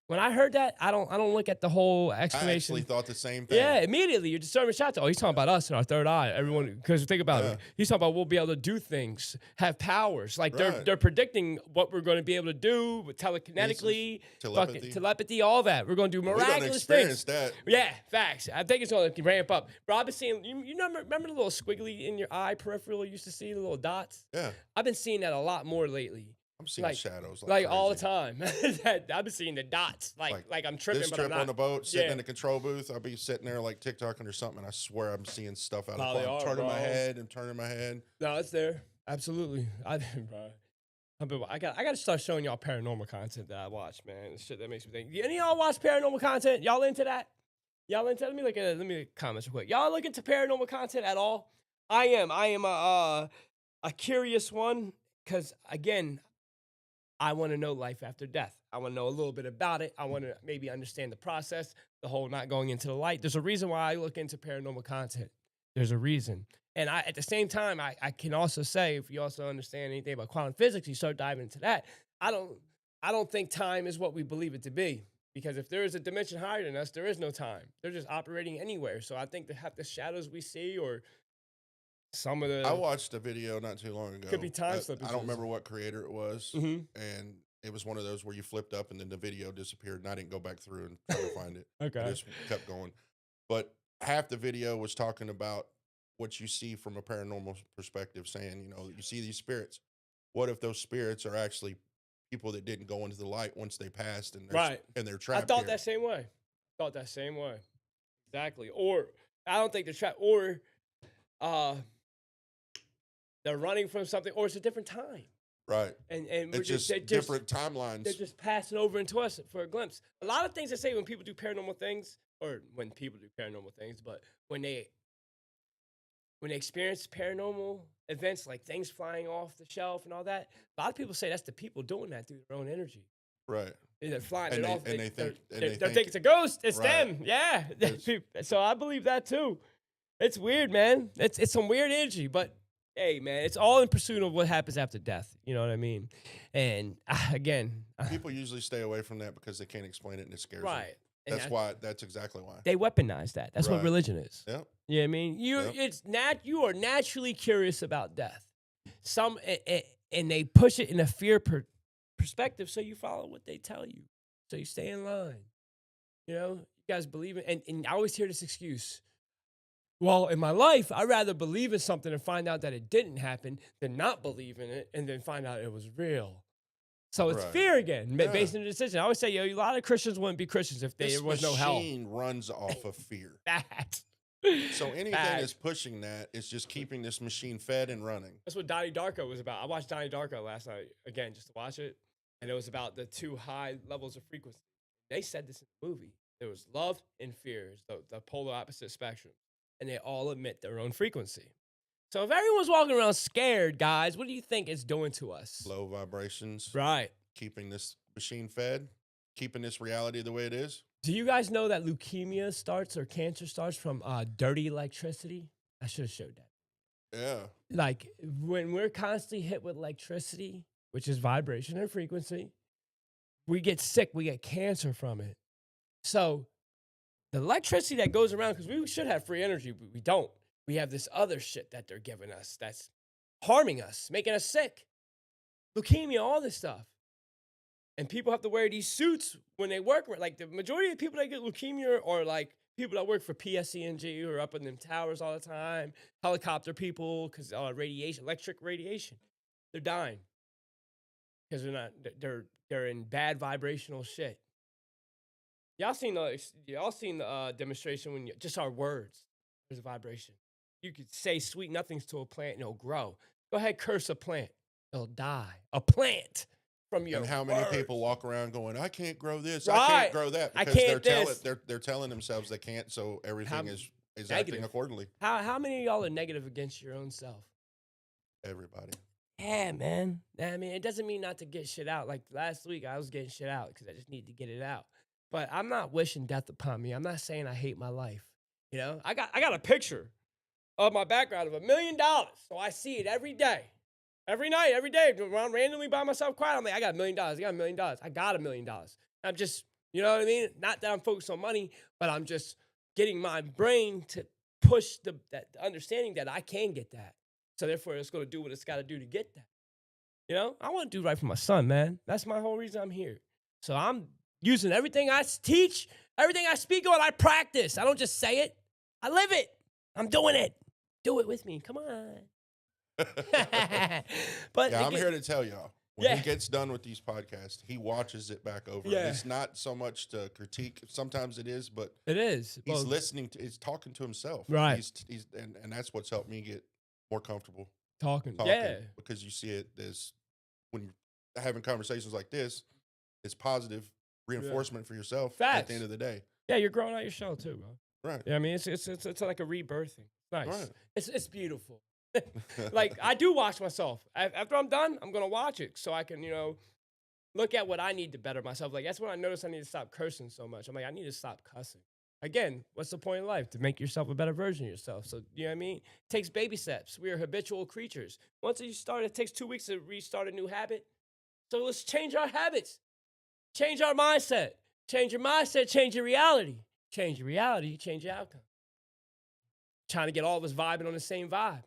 When I heard that, I don't look at the whole explanation.
I actually thought the same thing.
Yeah, immediately your discernment shots. Oh, he's talking about us and our third eye. Everyone, because think about it. He's talking about we'll be able to do things, have powers. Like they're predicting what we're going to be able to do telekinetically, telepathy, all that. We're going to do miraculous things.
That.
Yeah, facts. I think it's going to ramp up. Bro, I've been seeing, you remember the little squiggly in your eye peripheral you used to see, the little dots?
Yeah.
I've been seeing that a lot more lately.
I'm seeing shadows
like all the time. I've been seeing the dots, like I'm tripping.
This
but
trip
I'm not.
on the boat, sitting in the control booth, I'll be sitting there like TikToking or something, and I swear I'm seeing stuff out of the I'm turning my head.
No, it's there. Absolutely. I got to start showing y'all paranormal content that I watch, man. It's shit that makes me think. Any of y'all watch paranormal content? Y'all into that? Y'all into? Let me look at comments real quick. Y'all look into paranormal content at all? I am a curious one because again, I want to know life after death. I want to know a little bit about it. I want to maybe understand the process, the whole not going into the light. There's a reason why I look into paranormal content. There's a reason. And at the same time, I can also say, if you also understand anything about quantum physics, you start diving into that. I don't think time is what we believe it to be. Because if there is a dimension higher than us, there is no time. They're just operating anywhere. So I think the shadows we see or some of the...
I watched a video not too long ago.
Could be time slippage.
I don't remember what creator it was. And it was one of those where you flipped up and then the video disappeared and I didn't go back through and try to find it.
Okay.
I just kept going. But half the video was talking about what you see from a paranormal perspective, saying, you see these spirits. What if those spirits are actually people that didn't go into the light once they passed and they're trapped?
I thought that same way. Exactly. Or I don't think they're trapped. Or they're running from something, or it's a different time.
Right.
And
it's just different timelines.
They're just passing over into us for a glimpse. A lot of things they say when people do paranormal things, but when they experience paranormal events like things flying off the shelf and all that, a lot of people say that's the people doing that through their own energy.
Right.
They're flying
and
it off.
And they think
it's a ghost. It's
right.
them. Yeah. So I believe that too. It's weird, man. It's some weird energy, but hey, man, it's all in pursuit of what happens after death. You know what I mean? And again,
people usually stay away from that because they can't explain it and it scares them.
Right.
That's exactly why.
They weaponize that. That's what religion is.
Yep.
You know what I mean? You are naturally curious about death. And they push it in a fear perspective, so you follow what they tell you. So you stay in line. You guys believe in, and I always hear this excuse. Well, in my life, I'd rather believe in something and find out that it didn't happen than not believe in it and then find out it was real. So it's fear again, based on the decision. I always say, a lot of Christians wouldn't be Christians if there was no hell.
This machine runs off of fear. So anything that's pushing that is just keeping this machine fed and running.
That's what Donnie Darko was about. I watched Donnie Darko last night, again, just to watch it. And it was about the two high levels of frequency. They said this in the movie. There was love and fear, the polar opposite spectrum. And they all emit their own frequency. So if everyone's walking around scared, guys, what do you think it's doing to us?
Low vibrations.
Right.
Keeping this machine fed, keeping this reality the way it is.
Do you guys know that leukemia starts or cancer starts from dirty electricity? I should have showed that.
Yeah.
Like when we're constantly hit with electricity, which is vibration and frequency, we get sick, we get cancer from it. So the electricity that goes around, because we should have free energy, but we don't. We have this other shit that they're giving us that's harming us, making us sick. Leukemia, all this stuff. And people have to wear these suits when they work. Like the majority of people that get leukemia are like people that work for PSC&G who are up in them towers all the time, helicopter people, because radiation, electric radiation. They're dying. Because they're in bad vibrational shit. Y'all seen the demonstration when just our words, there's a vibration. You could say sweet nothings to a plant and it'll grow. Go ahead, curse a plant. It'll die. A plant. from your
And how many
words.
people walk around going, I can't grow this,
Right.
I can't grow that,
I
because
can't
they're telling themselves they can't, so everything is
negative.
acting accordingly.
How many of y'all are negative against your own self?
Everybody.
Yeah, man. I mean, it doesn't mean not to get shit out. Like last week, I was getting shit out because I just need to get it out. But I'm not wishing death upon me. I'm not saying I hate my life. You know, I got a picture of my background of $1 million. So I see it every day. Every night, every day, around randomly by myself, quiet. I'm like, I got $1 million. I got $1 million. I got $1 million. I'm just, you know what I mean? Not that I'm focused on money, but I'm just getting my brain to push the understanding that I can get that. So therefore, it's going to do what it's got to do to get that. You know, I want to do right for my son, man. That's my whole reason I'm here. So I'm using everything I teach, everything I speak on, I practice. I don't just say it. I live it. I'm doing it. Do it with me. Come on. But
yeah, I'm here to tell y'all, when he gets done with these podcasts, he watches it back over.
Yeah.
It's not so much to critique. Sometimes it is, but
it is.
He's listening to, he's talking to himself.
Right.
He's and that's what's helped me get more comfortable
talking. Yeah.
Because you see it as when you're having conversations like this, it's positive reinforcement for yourself at the end of the day.
Yeah, you're growing out your shell too, bro.
Right.
Yeah, I mean, it's like a rebirthing. Nice.
Right.
It's beautiful. Like I do watch myself. After I'm done, I'm gonna watch it so I can, you know, look at what I need to better myself. Like that's when I notice I need to stop cursing so much. I'm like, I need to stop cussing. Again, what's the point in life? To make yourself a better version of yourself. So you know what I mean? It takes baby steps. We are habitual creatures. Once you start, it takes 2 weeks to restart a new habit. So let's change our habits. Change our mindset. Change your mindset, change your reality. Change your reality, change your outcome. Trying to get all of us vibing on the same vibe.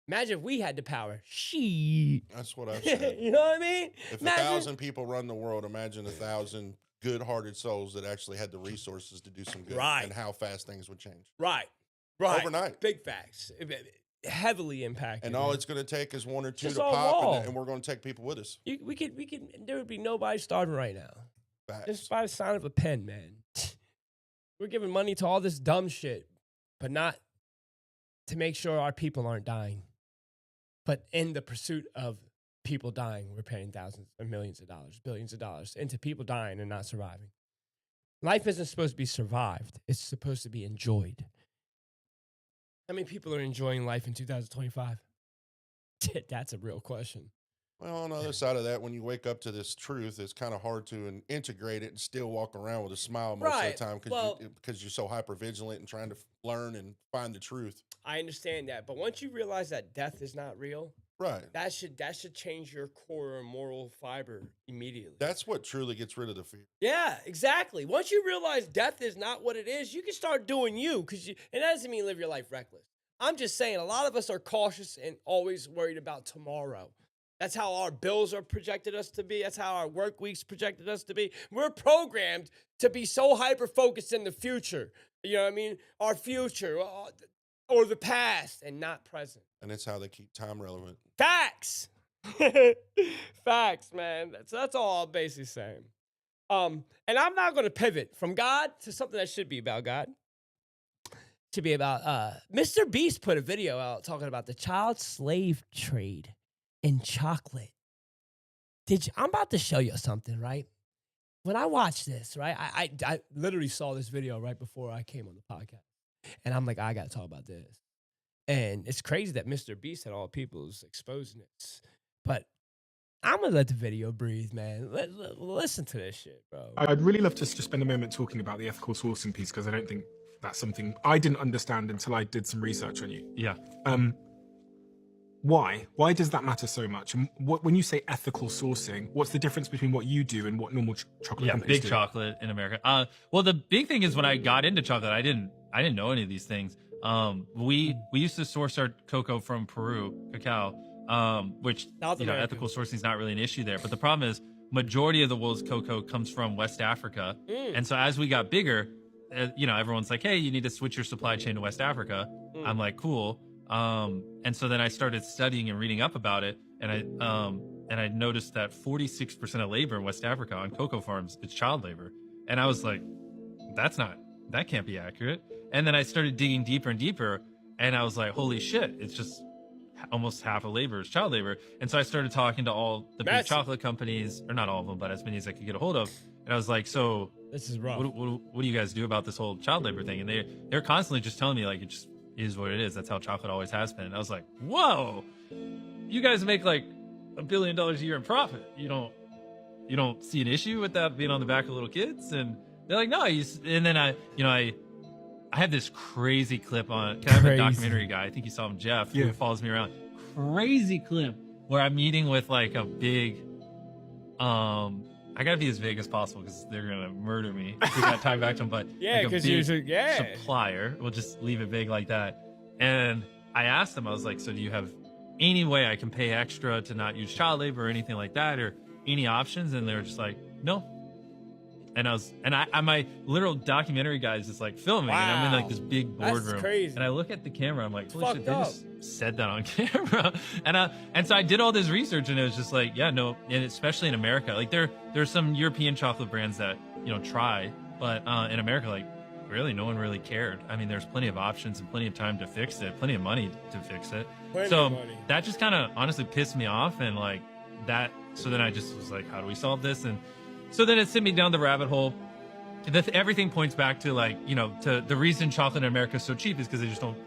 Imagine if we had the power. Shit.
That's what I've said.
You know what I mean?
If 1,000 people run the world, imagine 1,000 good-hearted souls that actually had the resources to do some good.
Right.
And how fast things would change.
Right.
Overnight.
Big facts. Heavily impacted.
And all it's going to take is 1 or 2
Just
to
all
pop,
raw.
and we're going to take people with us.
We could, there would be nobody starving right now.
Facts.
Just by the sign of a pen, man. We're giving money to all this dumb shit, but not to make sure our people aren't dying. But in the pursuit of people dying, we're paying thousands or millions of dollars, billions of dollars into people dying and not surviving. Life isn't supposed to be survived. It's supposed to be enjoyed. How many people are enjoying life in 2025? That's a real question.
Well, on the other side of that, when you wake up to this truth, it's kind of hard to integrate it and still walk around with a smile most of the time because you're so hyper vigilant and trying to learn and find the truth.
I understand that, but once you realize that death is not real,
right,
that should change your core moral fiber immediately.
That's what truly gets rid of the fear.
Yeah, exactly. Once you realize death is not what it is, you can start doing you, and that doesn't mean live your life reckless. I'm just saying a lot of us are cautious and always worried about tomorrow. That's how our bills are projected us to be. That's how our work weeks projected us to be. We're programmed to be so hyper-focused in the future. You know what I mean? Our future or the past and not present.
And it's how they keep time relevant.
Facts. Facts, man. That's all I'm basically saying. And I'm not going to pivot from God to something that should be about God. Should be about Mr. Beast put a video out talking about the child slave trade in chocolate. I'm about to show you something, right? When I watched this, right, I literally saw this video right before I came on the podcast. And I'm like, I got to talk about this. And it's crazy that Mr. Beast and all people is exposing it. But I'm going to let the video breathe, man. Listen to this shit, bro.
I'd really love to just spend a moment talking about the ethical sourcing piece because I don't think that's something I didn't understand until I did some research on you.
Yeah.
Why? Why does that matter so much? And when you say ethical sourcing, what's the difference between what you do and what normal chocolate companies do?
Big chocolate in America. Well, the big thing is when I got into chocolate, I didn't know any of these things. We used to source our cocoa from Peru, cacao, which ethical sourcing is not really an issue there. But the problem is, majority of the world's cocoa comes from West Africa, and so as we got bigger, everyone's like, "Hey, you need to switch your supply chain to West Africa." I'm like, "Cool." And so then I started studying and reading up about it, and I noticed that 46% of labor in West Africa on cocoa farms is child labor, and I was like, that can't be accurate. And then I started digging deeper and deeper, and I was like, holy shit, it's just almost half of labor is child labor. And so I started talking to all the big chocolate companies, or not all of them, but as many as I could get a hold of. And I was like, so
this is rough.
What do you guys do about this whole child labor thing? And they're constantly just telling me, like, it just is what it is. That's how chocolate always has been. And I was like, whoa, you guys make like $1 billion a year in profit. You don't see an issue with that being on the back of little kids? And they're like, no. And then I have this crazy clip on. Can I have a documentary guy? I think you saw him, Jeff, who follows me around. Crazy clip where I'm meeting with like a big, I gotta be as vague as possible because they're gonna murder me if we got time back to them. But
yeah, because like you're
supplier. We'll just leave it vague like that. And I asked them, I was like, so do you have any way I can pay extra to not use child labor or anything like that, or any options? And they were just like, no. And my literal documentary guy is just like filming, and I'm in like this big boardroom.
That's crazy.
And I look at the camera, I'm like, holy shit, they just said that on camera. And so I did all this research, and it was just like, yeah, no, and especially in America, like there's some European chocolate brands that try, but in America, like really no one really cared. I mean, there's plenty of options and plenty of time to fix it, plenty of money to fix it. So that just kind of honestly pissed me off, and like that. So then I just was like, how do we solve this? And so then it sent me down the rabbit hole. Everything points back to like, to the reason chocolate in America is so cheap is because they just don't,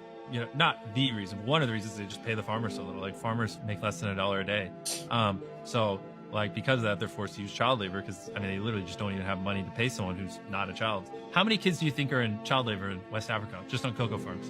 not the reason. One of the reasons is they just pay the farmers so little. Like farmers make less than $1 a day. So like because of that, they're forced to use child labor because I mean they literally just don't even have money to pay someone who's not a child. How many kids do you think are in child labor in West Africa, just on cocoa farms?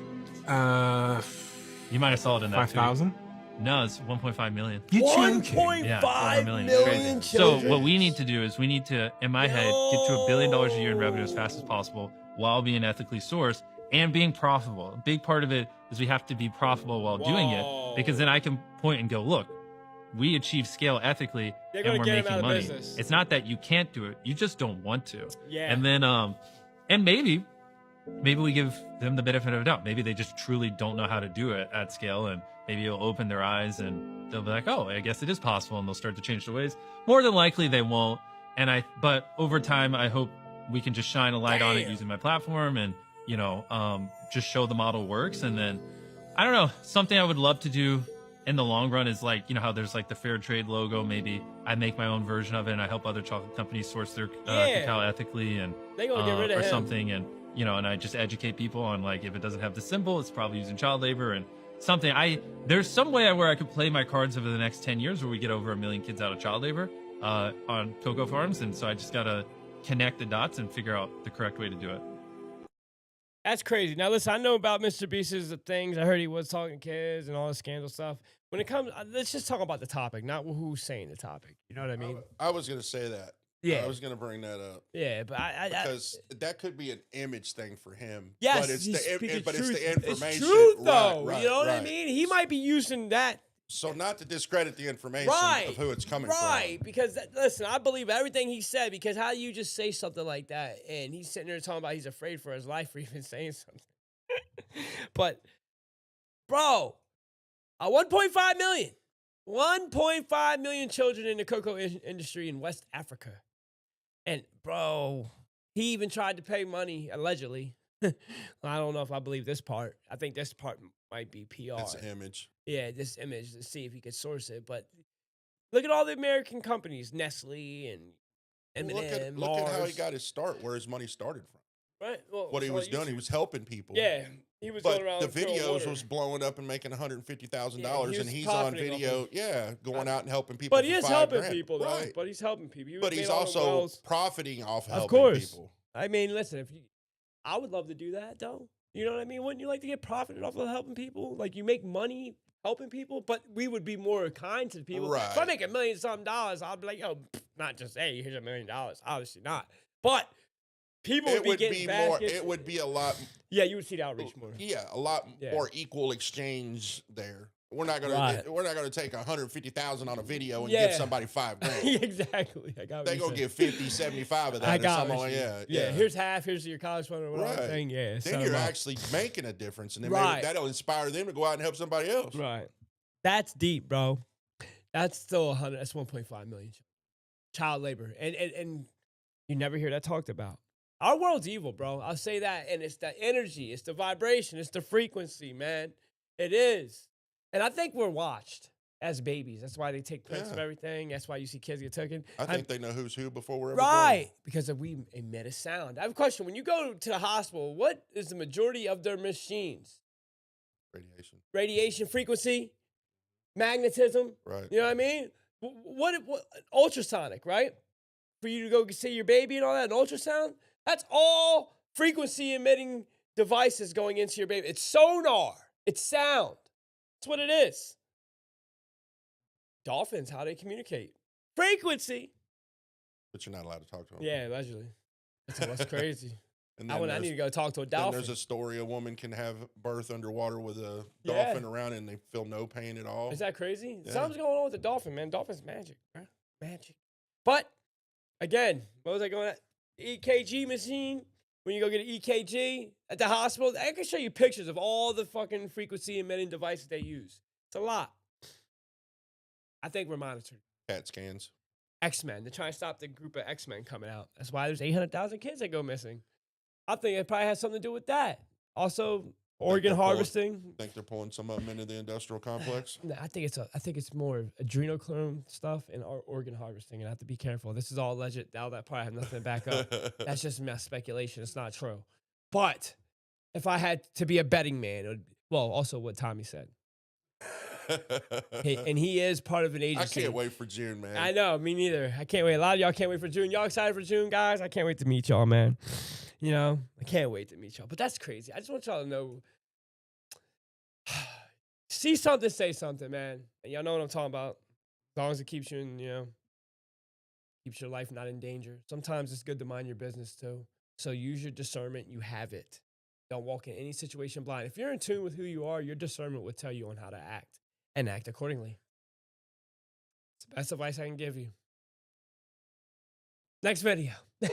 You might have saw it in that
5,000.
No, it's 1.5 million.
1.5 million children.
So what we need to do is we need to, in my head, get to $1 billion a year in revenue as fast as possible while being ethically sourced and being profitable. A big part of it is we have to be profitable while doing it, because then I can point and go, look, we achieve scale ethically and we're making money. It's not that you can't do it, you just don't want to.
Yeah.
And then and maybe we give them the benefit of the doubt. Maybe they just truly don't know how to do it at scale, and maybe it'll open their eyes and they'll be like, oh, I guess it is possible, and they'll start to change their ways. More than likely they won't. But over time, I hope we can just shine a light on it using my platform and, just show the model works. And then, I don't know, something I would love to do in the long run is like, how there's like the fair trade logo. Maybe I make my own version of it and I help other chocolate companies source their cacao ethically and
they gonna get rid of
or
him.
Something. And, and I just educate people on like, if it doesn't have the symbol, it's probably using child labor and something. There's some way where I could play my cards over the next 10 years where we get over 1 million kids out of child labor on cocoa farms. And so I just got to connect the dots and figure out the correct way to do it.
That's crazy. Now, listen, I know about Mr. Beast's things. I heard he was talking kids and all the scandal stuff. When it comes, let's just talk about the topic, not who's saying the topic. You know what I mean?
I was going to say that.
Yeah.
I was going to bring that up.
Yeah, but
because that could be an image thing for him.
Yes,
but it's the information.
It's truth, though.
Right,
you know what I mean? He might be using that.
So not to discredit the information of who it's coming from.
Right, because, listen, I believe everything he said, because how do you just say something like that? And he's sitting there talking about he's afraid for his life for even saying something. But, bro, 1.5 million. 1.5 million children in the cocoa industry in West Africa. And, bro, he even tried to pay money, allegedly. I don't know if I believe this part. I think this part might be PR.
It's an image.
Yeah, this image to see if he could source it. But look at all the American companies, Nestle and M&M,
look at how he got his start, where his money started from.
Right. Well,
what he was doing, he was helping people.
Yeah. He was going around
the videos was blowing up and making $150,000, and he's on video, going out and helping people.
But he is helping
$5,000.
people, though.
Right.
But he's helping people.
But he's also profiting off helping people.
I mean, listen, I would love to do that, though. You know what I mean? Wouldn't you like to get profited off of helping people? Like, you make money helping people, but we would be more kind to people.
Right.
If I make $1 million something, I'd be like, yo, not just, hey, here's $1 million. Obviously not. But people would be getting baskets.
It would be a lot.
Yeah, you would see the outreach more.
Yeah, a lot more equal exchange there. We're not gonna take $150,000 on a video and give somebody $5,000.
Exactly.
They're gonna give 50, 75 of that.
Yeah. Here's half. Here's your college fund or whatever thing. Yeah.
Then you're actually making a difference, and then maybe that'll inspire them to go out and help somebody else.
Right. That's deep, bro. That's still 100. That's 1.5 million child labor, and you never hear that talked about. Our world's evil, bro. I'll say that, and it's the energy, it's the vibration, it's the frequency, man. It is. And I think we're watched as babies. That's why they take prints of everything. That's why you see kids get taken.
I think they know who's who before we're ever
right
born.
Because we emit a sound. I have a question. When you go to the hospital, what is the majority of their machines? Radiation frequency, magnetism.
Right.
You know what I mean? What ultrasonic, right? For you to go see your baby and all that, an ultrasound, that's all frequency emitting devices going into your baby. It's sonar. It's sound. That's what it is. Dolphins, how they communicate. Frequency.
But you're not allowed to talk to them.
Yeah, allegedly. That's crazy.
And
I need to go talk to a dolphin.
Then there's a story a woman can have birth underwater with a dolphin around and they feel no pain at all.
Is that crazy?
Yeah.
Something's going on with the dolphin, man. Dolphin's magic, bro. Magic. But, again, what was I going at? EKG machine. When you go get an EKG at the hospital, I can show you pictures of all the fucking frequency emitting devices they use. It's a lot. I think we're monitored.
CAT scans.
X-Men. They're trying to stop the group of X-Men coming out. That's why there's 800,000 kids that go missing. I think it probably has something to do with that. Also, organ harvesting.
Think they're pulling some of them into the industrial complex?
No, I think it's more adrenochrome stuff and organ harvesting, and I have to be careful. This is all alleged. Now that probably have nothing to back up. That's just my speculation. It's not true. But if I had to be a betting man, it would, also what Tommy said. And he is part of an agency.
I can't wait for June, man.
I know, me neither. I can't wait. A lot of y'all can't wait for June. Y'all excited for June, guys? I can't wait to meet y'all, man. You know, I can't wait to meet y'all. But that's crazy. I just want y'all to know. See something, say something, man. And y'all know what I'm talking about. As long as it keeps you keeps your life not in danger. Sometimes it's good to mind your business too. So use your discernment. You have it. Don't walk in any situation blind. If you're in tune with who you are, your discernment will tell you on how to act and act accordingly. It's the best advice I can give you. Next video.
Which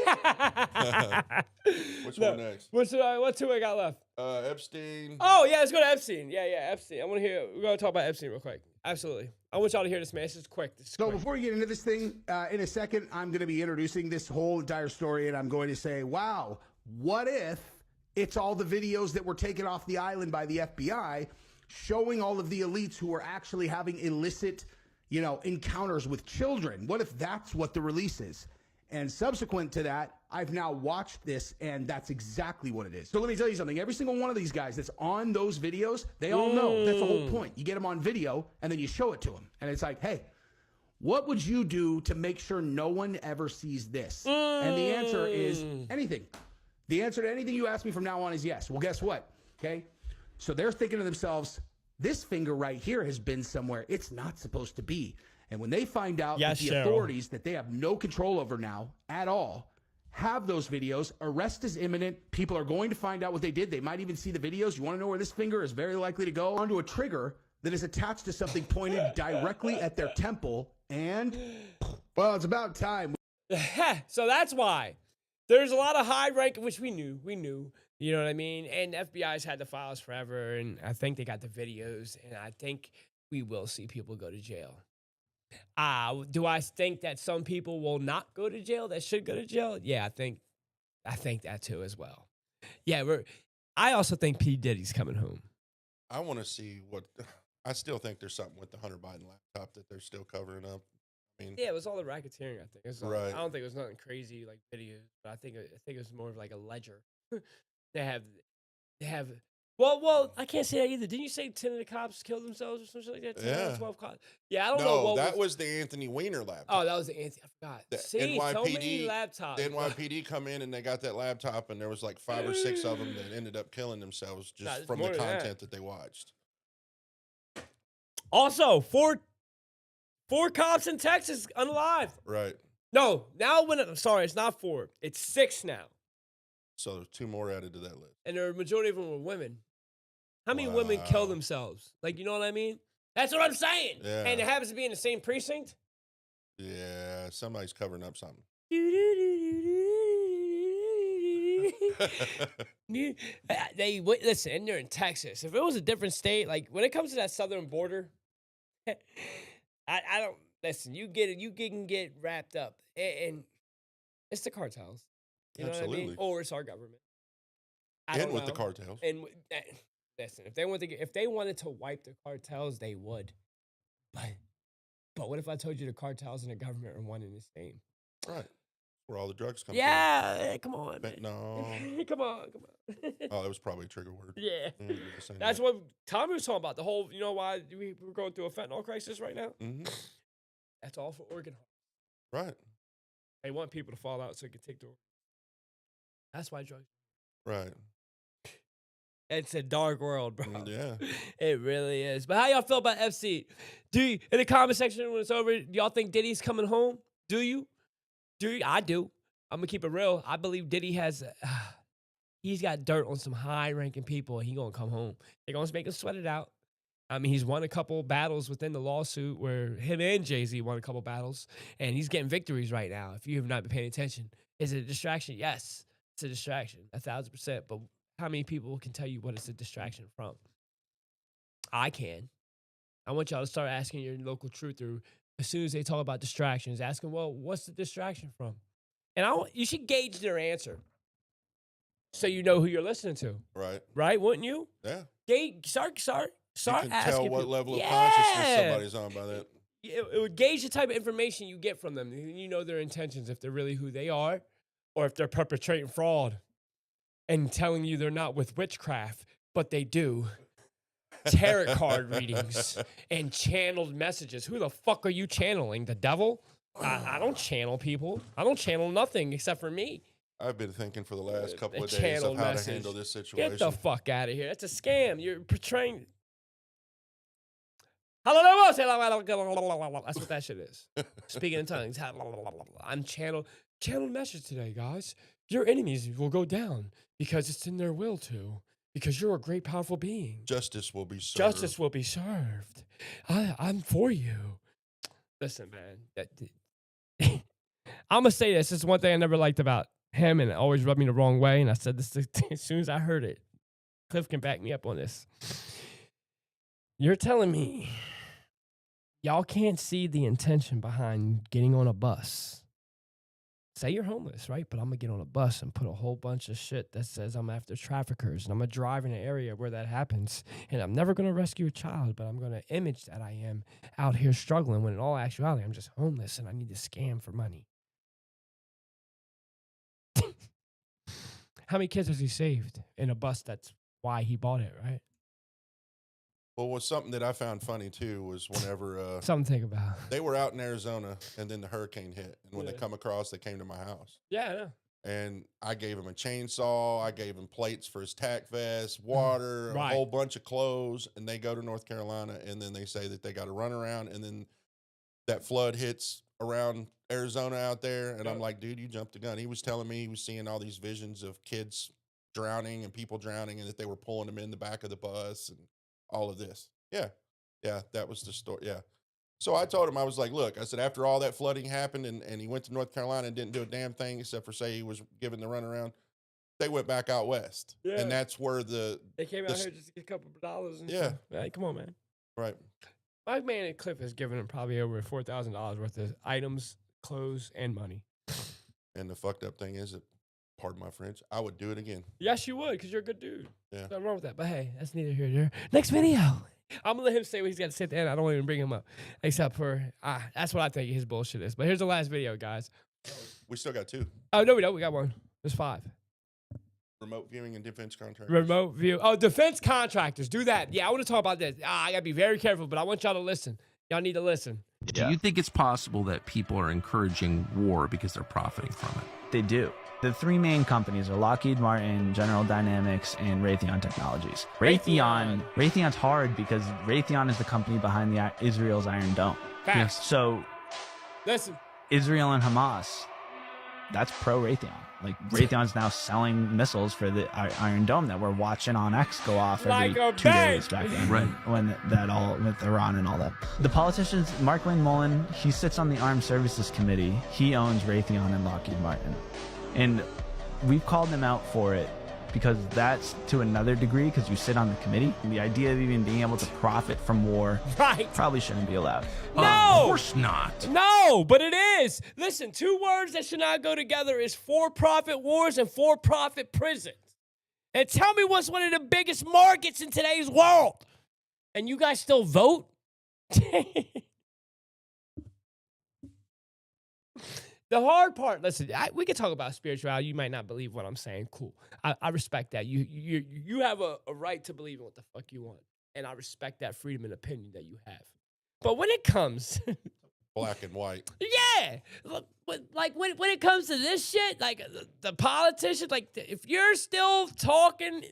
one next?
What two I got left?
Epstein.
Oh, yeah, let's go to Epstein. Yeah, Epstein. I want to hear, we're going to talk about Epstein real quick. Absolutely. I want y'all to hear this, man. This is quick.
Before we get into this thing, in a second, I'm going to be introducing this whole entire story, and I'm going to say, wow, what if it's all the videos that were taken off the island by the FBI showing all of the elites who are actually having illicit, encounters with children? What if that's what the release is? And subsequent to that, I've now watched this, and that's exactly what it is. So let me tell you something. Every single one of these guys that's on those videos, they all know. That's the whole point. You get them on video, and then you show it to them. And it's like, hey, what would you do to make sure no one ever sees this? And the answer is anything. The answer to anything you ask me from now on is yes. Well, guess what? Okay? So they're thinking to themselves, this finger right here has been somewhere it's not supposed to be. And when they find out that the authorities that they have no control over now at all have those videos, arrest is imminent. People are going to find out what they did. They might even see the videos. You want to know where this finger is very likely to go? Onto a trigger that is attached to something pointed directly at their temple. And, well, it's about time.
So that's why. There's a lot of high rank, which we knew. You know what I mean? And FBI's had the files forever, and I think they got the videos, and I think we will see people go to jail. Do I think that some people will not go to jail that should go to jail? Yeah, I think that too as well. Yeah, I also think P. Diddy's coming home.
I want to see I still think there's something with the Hunter Biden laptop that they're still covering up. I mean,
yeah, it was all the racketeering, I think.
Right.
I don't think it was nothing crazy like videos, but I think it was more of like a ledger. They have Well, I can't say that either. Didn't you say 10 of the cops killed themselves or something like that? 10 or 12 cops. Yeah, I don't know.
No, that was the Anthony Weiner laptop.
Oh, that was the Anthony. I forgot. See, so many laptops.
The NYPD come in and they got that laptop, and there was like 5 or 6 of them that ended up killing themselves just from the content that they watched.
Also, four cops in Texas unalive.
Right.
No, now sorry, it's not 4. It's 6 now.
So there's 2 more added to that list.
And the majority of them were women. How many women kill themselves? Like, you know what I mean? That's what I'm saying.
Yeah.
And it happens to be in the same precinct.
Yeah, somebody's covering up something.
Listen, and they're in Texas. If it was a different state, like when it comes to that southern border, I don't listen. You can get wrapped up, and it's the cartels. You know what I mean? Or it's our government.
And with the cartels.
And listen, if they wanted to wipe the cartels, they would. But what if I told you the cartels and the government are one and the same?
Right. Where all the drugs come
from. Come on.
No.
come on.
Oh, that was probably a trigger word.
Yeah. That's what Tommy was talking about. The whole, you know why we're going through a fentanyl crisis right now?
Mm-hmm.
That's all for organ.
Right.
They want people to fall out so they can take the organ. That's why drugs.
Right.
It's a dark world, bro.
Yeah.
It really is. But how y'all feel about Epstein? In the comment section when it's over, y'all think Diddy's coming home? Do you? I do. I'm going to keep it real. I believe Diddy has, he's got dirt on some high-ranking people, and he's going to come home. They're going to make him sweat it out. I mean, he's won a couple battles within the lawsuit where him and Jay-Z won a couple battles, and he's getting victories right now, if you have not been paying attention. Is it a distraction? Yes, it's a distraction, 1,000%. But how many people can tell you what it's a distraction from? I can. I want y'all to start asking your local truther as soon as they talk about distractions, asking, well, what's the distraction from? And you should gauge their answer so you know who you're listening to.
Right.
Right, wouldn't you?
Yeah.
Start
you can
asking
tell what
people.
level of consciousness somebody's on by that.
It would gauge the type of information you get from them. You know their intentions, if they're really who they are, or if they're perpetrating fraud and telling you they're not with witchcraft, but they do. Tarot card readings and channeled messages. Who the fuck are you channeling? The devil? I don't channel people. I don't channel nothing except for me.
I've been thinking for the last couple of days of how to handle this situation.
Get the fuck out of here. That's a scam. You're portraying. That's what that shit is. Speaking in tongues. I'm channeled message today, guys. Your enemies will go down because it's in their will to. Because you're a great, powerful being.
Justice will be served.
Justice will be served. I'm for you. Listen, man. I'm going to say this. This is one thing I never liked about him, and it always rubbed me the wrong way. And I said this as soon as I heard it. Cliff can back me up on this. You're telling me y'all can't see the intention behind getting on a bus. Say you're homeless, right? But I'm going to get on a bus and put a whole bunch of shit that says I'm after traffickers, and I'm going to drive in an area where that happens, and I'm never going to rescue a child, but I'm going to image that I am out here struggling when in all actuality I'm just homeless and I need to scam for money. How many kids has he saved in a bus? That's why he bought it, right?
Well, what's something that I found funny, too, was whenever
something to think about.
They were out in Arizona, and then the hurricane hit. And when they come across, they came to my house.
Yeah, I know.
And I gave him a chainsaw. I gave him plates for his tack vest, water, a whole bunch of clothes. And they go to North Carolina, and then they say that they got to run around. And then that flood hits around Arizona out there. And I'm like, dude, you jumped the gun. He was telling me he was seeing all these visions of kids drowning and people drowning, and that they were pulling them in the back of the bus and all of this. Yeah, that was the story. Yeah. So I told him, I was like, look, I said, after all that flooding happened and he went to North Carolina and didn't do a damn thing except for say he was given the runaround, they went back out west. Yeah. And that's where they
came out here just to get a couple of dollars. And
yeah.
Like, come on, man.
Right.
My man at Cliff has given him probably over $4,000 worth of items, clothes, and money.
And the fucked up thing is that, pardon my French, I would do it again.
Yes, you would, because you're a good dude.
Yeah.
Nothing wrong with that. But hey, that's neither here nor there. Next video. I'm going to let him say what he's got to say at the end. I don't even bring him up. Except for, that's what I think his bullshit is. But here's the last video, guys.
We still got 2.
Oh, no, we don't. We got 1. There's 5.
Remote viewing and defense contractors.
Remote view. Oh, defense contractors. Do that. Yeah, I want to talk about this. I got to be very careful, but I want y'all to listen. Y'all need to listen.
Do you think it's possible that people are encouraging war because they're profiting from it?
They do. The 3 main companies are Lockheed Martin, General Dynamics, and Raytheon Technologies. Raytheon's hard because Raytheon is the company behind Israel's Iron Dome.
Facts.
So,
listen,
Israel and Hamas, that's pro-Raytheon. Like, Raytheon's now selling missiles for the Iron Dome that we're watching on X go off every 2 days back then.
Right.
When that all, with Iran and all that. The politicians, Mark Wayne Mullen, he sits on the Armed Services Committee. He owns Raytheon and Lockheed Martin. And we've called them out for it because that's to another degree because you sit on the committee. And the idea of even being able to profit from war probably shouldn't be allowed.
No!
Of course not.
No, but it is. Listen, 2 words that should not go together is for-profit wars and for-profit prisons. And tell me what's one of the biggest markets in today's world. And you guys still vote? The hard part, listen, we can talk about spirituality. You might not believe what I'm saying. Cool. I respect that. You have a right to believe in what the fuck you want. And I respect that freedom and opinion that you have. But when it comes...
black and white.
Yeah. Like when it comes to this shit, like the politicians, like if you're still talking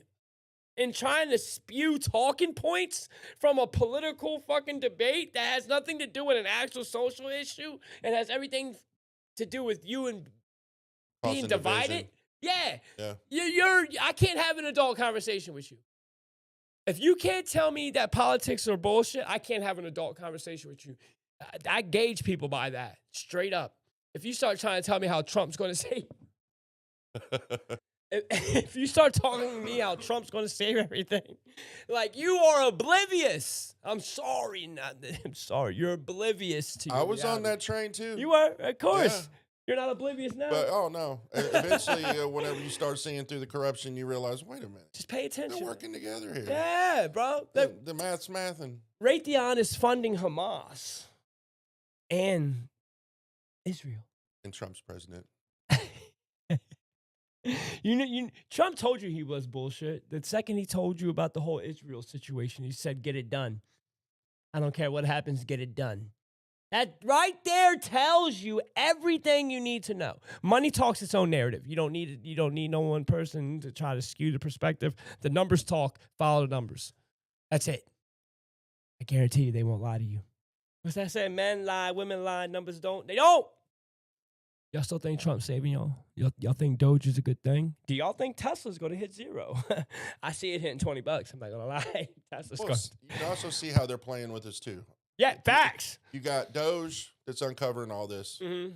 and trying to spew talking points from a political fucking debate that has nothing to do with an actual social issue and has everything to do with you and being divided. Yeah. I can't have an adult conversation with you. If you can't tell me that politics are bullshit, I can't have an adult conversation with you. I gauge people by that, straight up. If you start trying to tell me how Trump's going to save... if you start talking to me how Trump's going to save everything, like, you are oblivious. I'm sorry. I'm sorry. You're oblivious to
I was on that train, too.
You were? Of course. Yeah. You're not oblivious now.
But, oh, no. Eventually, whenever you start seeing through the corruption, you realize, wait a minute.
Just pay attention.
They're working together here.
Yeah, bro.
The math's mathing.
Raytheon is funding Hamas and Israel.
And Trump's president.
Trump told you he was bullshit. The second he told you about the whole Israel situation, he said, get it done. I don't care what happens, get it done. That right there tells you everything you need to know. Money talks its own narrative. You don't need no one person to try to skew the perspective. The numbers talk, follow the numbers. That's it. I guarantee you they won't lie to you. What's that saying? Men lie, women lie, numbers don't. They don't. Y'all still think Trump's saving y'all? Y'all think Doge is a good thing? Do y'all think Tesla's going to hit zero? I see it hitting $20. I'm not going to lie. Tesla's going.
You can also see how they're playing with us, too.
Yeah, facts.
You got Doge that's uncovering all this.
Mm-hmm.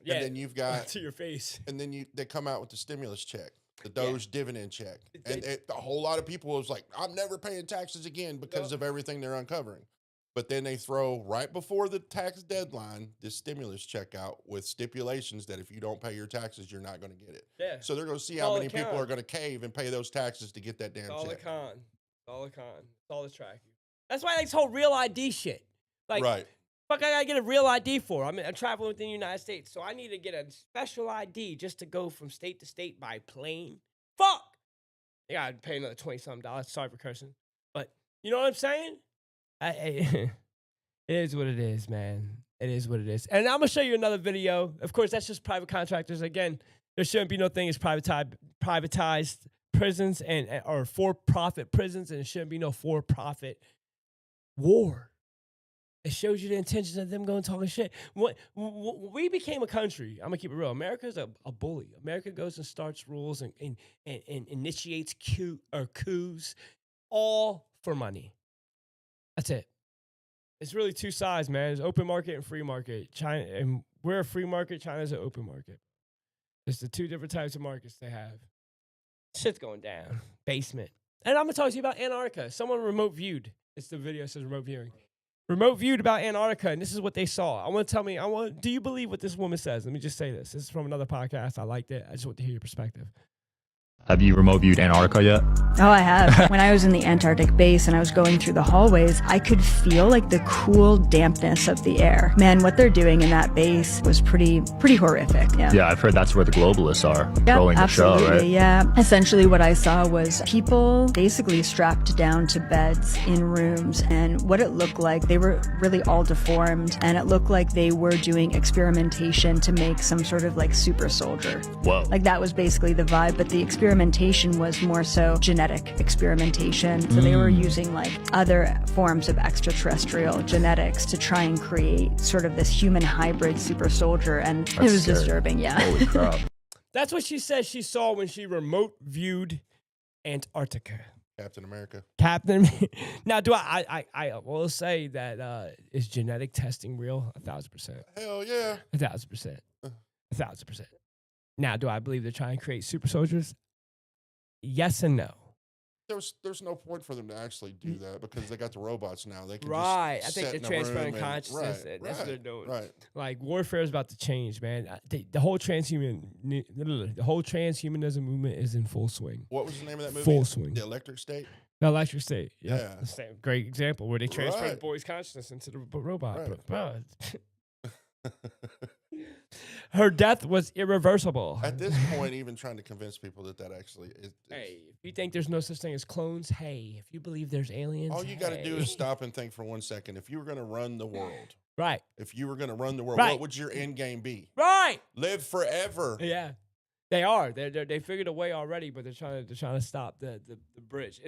Yeah,
and then you've got...
to your face.
And then they come out with the stimulus check, the Doge dividend check. And a whole lot of people was like, I'm never paying taxes again because of everything they're uncovering. But then they throw right before the tax deadline this stimulus check out with stipulations that if you don't pay your taxes, you're not going to get it.
Yeah.
So they're going to see how many people are going to cave and pay those taxes to get that damn check.
All the con. All the con. It's all the tracking. That's why this whole real ID shit. Like, right. Fuck, I got to get a real ID for. I'm traveling within the United States, so I need to get a special ID just to go from state to state by plane. Fuck. I got to pay another $20-something. Sorry for cursing. But you know what I'm saying? It is what it is, man. It is what it is. And I'm going to show you another video. Of course, that's just private contractors. Again, there shouldn't be no thing as privatized prisons or for-profit prisons, and it shouldn't be no for-profit war. It shows you the intentions of them going talking shit. We became a country. I'm going to keep it real. America's a bully. America goes and starts rules and initiates coups all for money. That's it. It's really two sides, man. There's open market and free market. China, and we're a free market. China's an open market. It's the two different types of markets they have. Shit's going down. Basement. And I'm going to talk to you about Antarctica. Someone remote viewed. It's the video that says remote viewing. Remote viewed about Antarctica, and this is what they saw. Do you believe what this woman says? Let me just say this. This is from another podcast. I liked it. I just want to hear your perspective.
Have you remote viewed Antarctica yet?
Oh, I have. When I was in the Antarctic base and I was going through the hallways, I could feel like the cool dampness of the air. Man, what they're doing in that base was pretty horrific.
Yeah, I've heard that's where the globalists are throwing the show, right?
Yeah. Essentially what I saw was people basically strapped down to beds in rooms, and what it looked like, they were really all deformed, and it looked like they were doing experimentation to make some sort of like super soldier.
Whoa.
Like that was basically the vibe, but the experimentation was more so genetic experimentation. So they were using like other forms of extraterrestrial genetics to try and create sort of this human hybrid super soldier. And it was disturbing. Yeah.
Holy crap.
That's what she said she saw when she remote viewed Antarctica.
Captain America.
Now, do I will say that is genetic testing real? 1,000%.
Hell yeah.
1,000%. 1,000%. Now, do I believe they're trying to create super soldiers? Yes and no.
There's no point for them to actually do that because they got the robots now. They can
I
just
think
sit
they're
in a
transferring
room
consciousness.
Right,
That's what they're doing.
Right.
Like warfare is about to change, man. The whole transhumanism movement is in full swing.
What was the name of that movie?
Full swing.
The Electric State.
The Electric State. Yep.
Yeah.
The same great example where they transfer the
Right.
boy's consciousness into the robot.
Right.
But, her death was irreversible.
At this point, even trying to convince people that actually is.
Hey, if you think there's no such thing as clones, hey, if you believe there's aliens,
All you got to do is stop and think for 1 second. If you were going to run the world,
right?
If you were going to run the world,
Right.
what would your end game be?
Right.
Live forever.
Yeah. They are. They figured a way already, but they're trying to stop the bridge.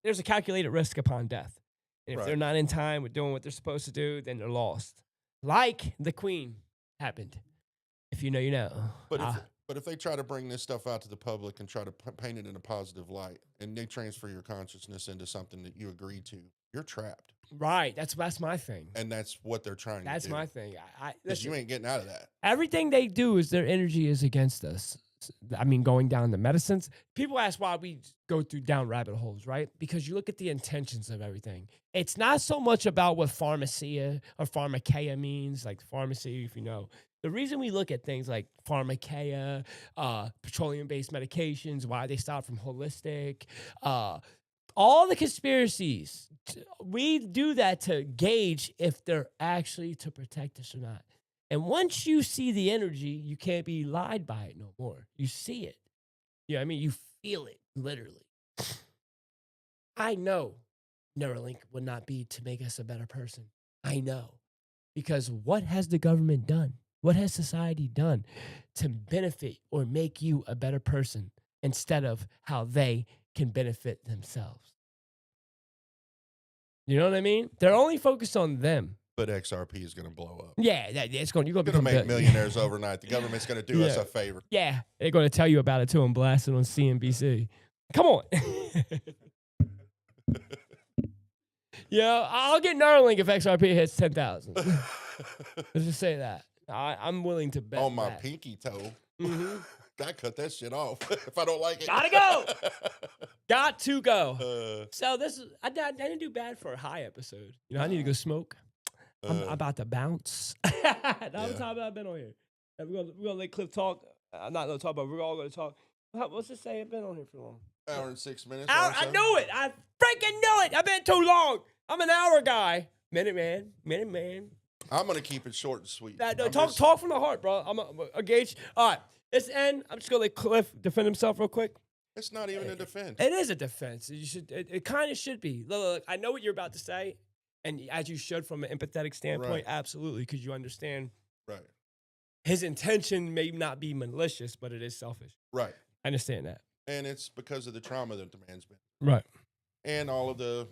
There's a calculated risk upon death. And if they're not in time with doing what they're supposed to do, then they're lost. Like the Queen happened. If you know, you know.
But if they try to bring this stuff out to the public and try to paint it in a positive light, and they transfer your consciousness into something that you agree to, you're trapped.
Right. That's my thing.
And that's what they're trying to do.
That's my thing.
Because you ain't getting out of that.
Everything they do is their energy is against us. I mean, going down the medicines. People ask why we go down rabbit holes, right? Because you look at the intentions of everything. It's not so much about what pharmacia or pharmakeia means, like pharmacy, if you know. The reason we look at things like pharmakeia, petroleum-based medications, why they stop from holistic, all the conspiracies, we do that to gauge if they're actually to protect us or not. And once you see the energy, you can't be lied by it no more. You see it. You know what I mean? You feel it, literally. I know Neuralink would not be to make us a better person. I know. Because what has the government done? What has society done to benefit or make you a better person instead of how they can benefit themselves? You know what I mean? They're only focused on them.
But XRP is going to blow up.
Yeah, it's going. You're going
to make millionaires overnight. The government's going to do us a favor.
Yeah, they're going to tell you about it too and blast it on CNBC. Come on. Yeah, I'll get Neuralink if XRP hits 10,000. Let's just say that. I'm willing to bet
on my
that.
pinky toe. I cut that shit off if I don't like it.
Gotta go. Got to go. So this is I didn't do bad for a high episode. You know, I need to go smoke. I'm about to bounce. That's the time I've been on here. We're gonna let Cliff talk. I'm not gonna talk, but we're all gonna talk. What's it say? I've been on here for long.
Hour and 6 minutes.
I knew it. I freaking knew it. I've been too long. I'm an hour guy. Minute man.
I'm gonna keep it short and sweet.
Talk from the heart, bro. I'm engaged. All right, it's the end. I'm just gonna let Cliff defend himself real quick.
It's not even a defense.
It is a defense. You should. It kind of should be. Look, I know what you're about to say, and as you should from an empathetic standpoint,
Right.
absolutely, because you understand.
Right.
His intention may not be malicious, but it is selfish.
Right.
I understand that.
And it's because of the trauma that the man's been.
Right.
And all of the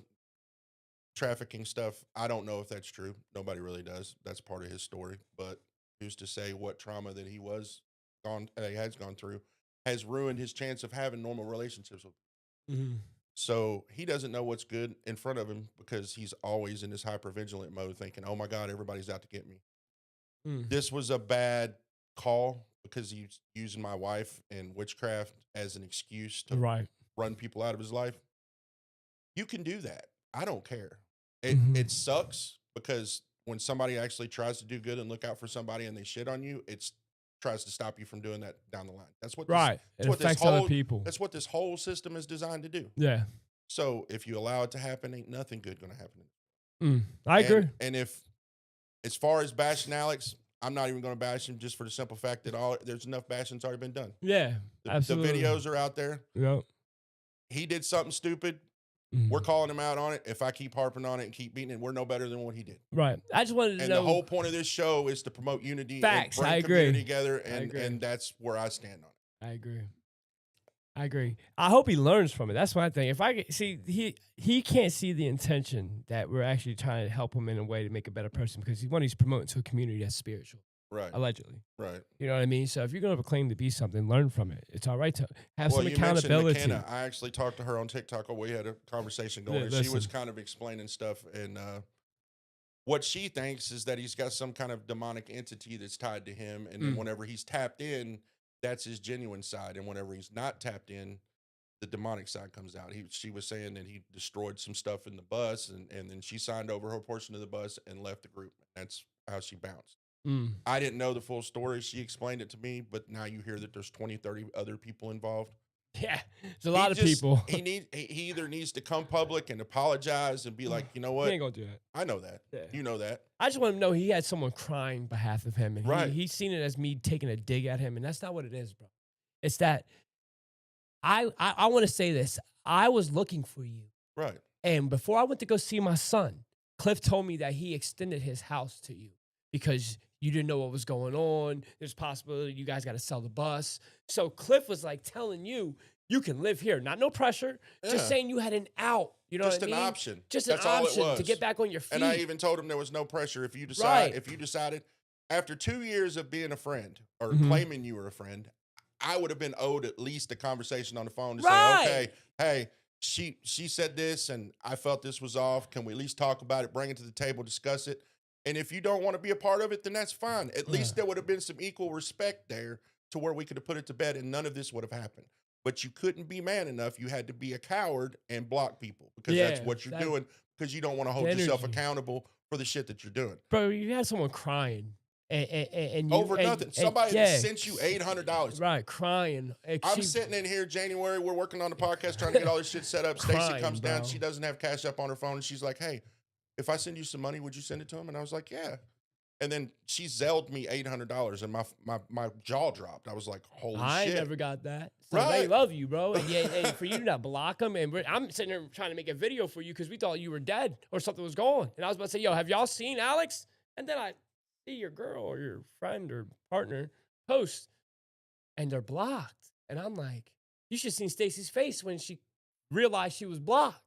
trafficking stuff. I don't know if that's true. Nobody really does. That's part of his story. But who's to say what trauma that he has gone through has ruined his chance of having normal relationships with people.
Mm-hmm.
So he doesn't know what's good in front of him because he's always in this hypervigilant mode thinking, oh my God, everybody's out to get me. This was a bad call because he's using my wife and witchcraft as an excuse to run people out of his life. You can do that. I don't care. It sucks because when somebody actually tries to do good and look out for somebody and they shit on you, it tries to stop you from doing that down the line. That's what
It affects other people.
That's what this whole system is designed to do.
Yeah.
So if you allow it to happen, ain't nothing good going to happen.
I agree.
And if, as far as bashing Alex, I'm not even going to bash him just for the simple fact that there's enough bashing's already been done.
Yeah, absolutely.
The videos are out there.
Yep.
He did something stupid. We're calling him out on it. If I keep harping on it and keep beating it, we're no better than what he did.
Right. I just wanted to know.
And the whole point of this show is to promote unity
Facts.
and bring
I
community
agree.
together, and that's where I stand on it.
I agree. I hope he learns from it. That's my thing. If I see he can't see the intention that we're actually trying to help him in a way to make a better person because he's promoting to a community that's spiritual.
Right.
Allegedly.
Right.
You know what I mean? So if you're going to claim to be something, learn from it. It's all right to have some
you
accountability.
McKenna. I actually talked to her on TikTok. We had a conversation going. She was kind of explaining stuff, and what she thinks is that he's got some kind of demonic entity that's tied to him, and then whenever he's tapped in, that's his genuine side, and whenever he's not tapped in, the demonic side comes out. She was saying that he destroyed some stuff in the bus, and then she signed over her portion of the bus and left the group. That's how she bounced. I didn't know the full story. She explained it to me, but now you hear that there's 20, 30 other people involved.
Yeah, there's a lot of people.
He either needs to come public and apologize and be like, you know what?
He ain't gonna do that.
I know that. Yeah. You know that.
I just want him to know he had someone crying on behalf of him. And
right.
He's seen it as me taking a dig at him, and that's not what it is, bro. It's that I want to say this. I was looking for you.
Right.
And before I went to go see my son, Cliff told me that he extended his house to you because you didn't know what was going on. There's a possibility you guys got to sell the bus. So Cliff was like telling you, you can live here. Not no pressure. Just saying you had an out. You know
just
what I mean?
Just an option.
Just
That's
an option
all it was.
to get back on your feet.
And I even told him there was no pressure. If you decided after 2 years of being a friend or claiming you were a friend, I would have been owed at least a conversation on the phone to say, okay, hey, she said this and I felt this was off. Can we at least talk about it, bring it to the table, discuss it? And if you don't want to be a part of it, then that's fine. At least there would have been some equal respect there to where we could have put it to bed and none of this would have happened. But you couldn't be man enough. You had to be a coward and block people because that's what you're doing because you don't want to hold yourself accountable for the shit that you're doing.
Bro, you had someone crying. And
over nothing. Somebody that sent you $800.
Right, crying.
I'm sitting in here January. We're working on the podcast, trying to get all this shit set up. Stacy comes down. She doesn't have Cash App on her phone. And she's like, hey, if I send you some money, would you send it to him? And I was like, yeah. And then she Zelled me $800 and my jaw dropped. I was like, holy shit.
I never got that. So they love you, bro. And for you to not block them. And I'm sitting there trying to make a video for you because we thought you were dead or something was going. And I was about to say, yo, have y'all seen Alex? And then I see your girl or your friend or partner post and they're blocked. And I'm like, you should have seen Stacy's face when she realized she was blocked.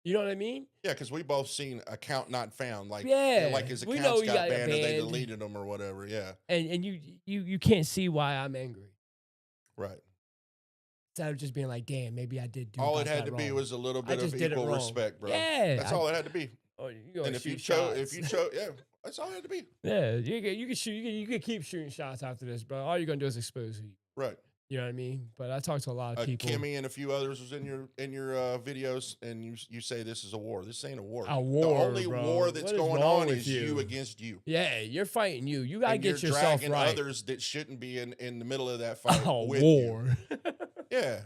You know what I mean?
Yeah, because we both seen account not found. Like,
like
his accounts got banned or they deleted them or whatever. Yeah.
And you can't see why I'm angry.
Right.
Instead of just being like, damn, maybe I did do
all it had to be was a little bit of equal respect, bro.
Yeah.
That's all it had to be. And if you chose, yeah, that's all it had to be.
Yeah, you can shoot. You can keep shooting shots after this, bro. All you're gonna do is expose you.
Right.
You know what I mean? But I talked to a lot of people.
Kimmy and a few others was in your videos, and you say this is a war. This ain't a war.
A war.
The only war that's going on is you against you.
Yeah, you're fighting you. You gotta get yourself right.
You're dragging others that shouldn't be in the middle of that fight. With
war.
You. Yeah.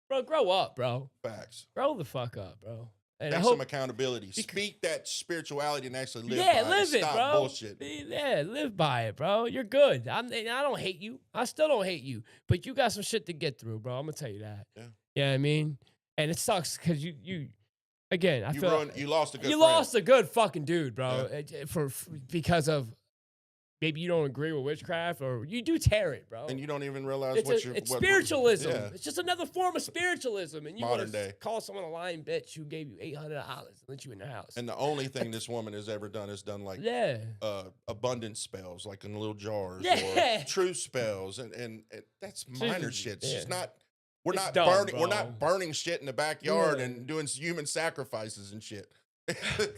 Bro, grow up, bro.
Facts.
Grow the fuck up, bro. And
take some accountability. Speak that spirituality and actually live by it.
Live it,
Stop
bro.
bullshit.
Yeah, live by it, bro. You're good. I don't hate you. I still don't hate you. But you got some shit to get through, bro. I'm going to tell you that. Yeah. You know what I mean? And it sucks because you again, I feel like
you lost a good friend.
Lost a good fucking dude, bro. Yeah. Because of maybe you don't agree with witchcraft or you do tear it, bro.
And you don't even realize
it's spiritualism. Yeah. It's just another form of spiritualism. And you
modern day
call someone a lying bitch who gave you $800 and let you in their house.
And the only thing this woman has ever done is done like abundance spells, like in little jars, or truth spells, and that's minor shit. It's just not. We're not burning shit in the backyard and doing human sacrifices and shit.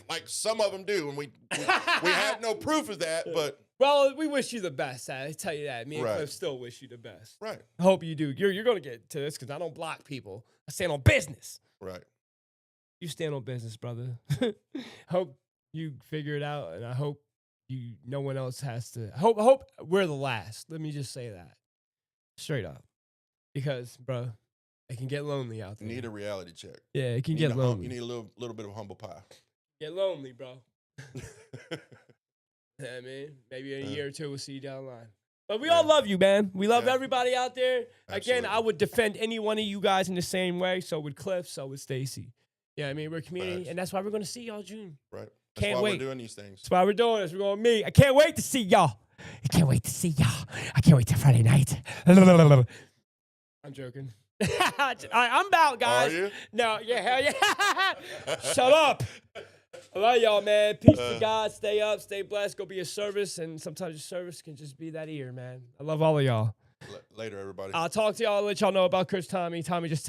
Like some of them do, and we have no proof of that, but.
Well, we wish you the best. I tell you that. Me and Cliff still wish you the best.
Right.
I hope you do. You're going to get to this because I don't block people. I stand on business.
Right.
You stand on business, brother. Hope you figure it out, and I hope no one else has to. I hope we're the last. Let me just say that. Straight up. Because, bro, it can get lonely out there.
You need a reality check.
Yeah, it can get lonely.
You need a little bit of humble pie.
Get lonely, bro. Yeah, man. Maybe in a year or two, we'll see you down the line. But we all love you, man. We love everybody out there. Absolutely. Again, I would defend any one of you guys in the same way. So would Cliff, so would Stacy. Yeah, I mean, we're a community, and that's why we're going to see y'all June.
Right.
Can't wait.
We're doing these things.
That's why we're doing this. We're going to meet. I can't wait to see y'all. I can't wait to see y'all. I can't wait till Friday night. I'm joking. I'm about, guys.
Are you?
No, yeah, hell yeah. Shut up. I love y'all, man. Peace to God. Stay up, stay blessed. Go be a service, and sometimes your service can just be that ear, man. I love all of y'all.
Later, everybody.
I'll talk to y'all. Let y'all know about Chris Tommy. Tommy just texted.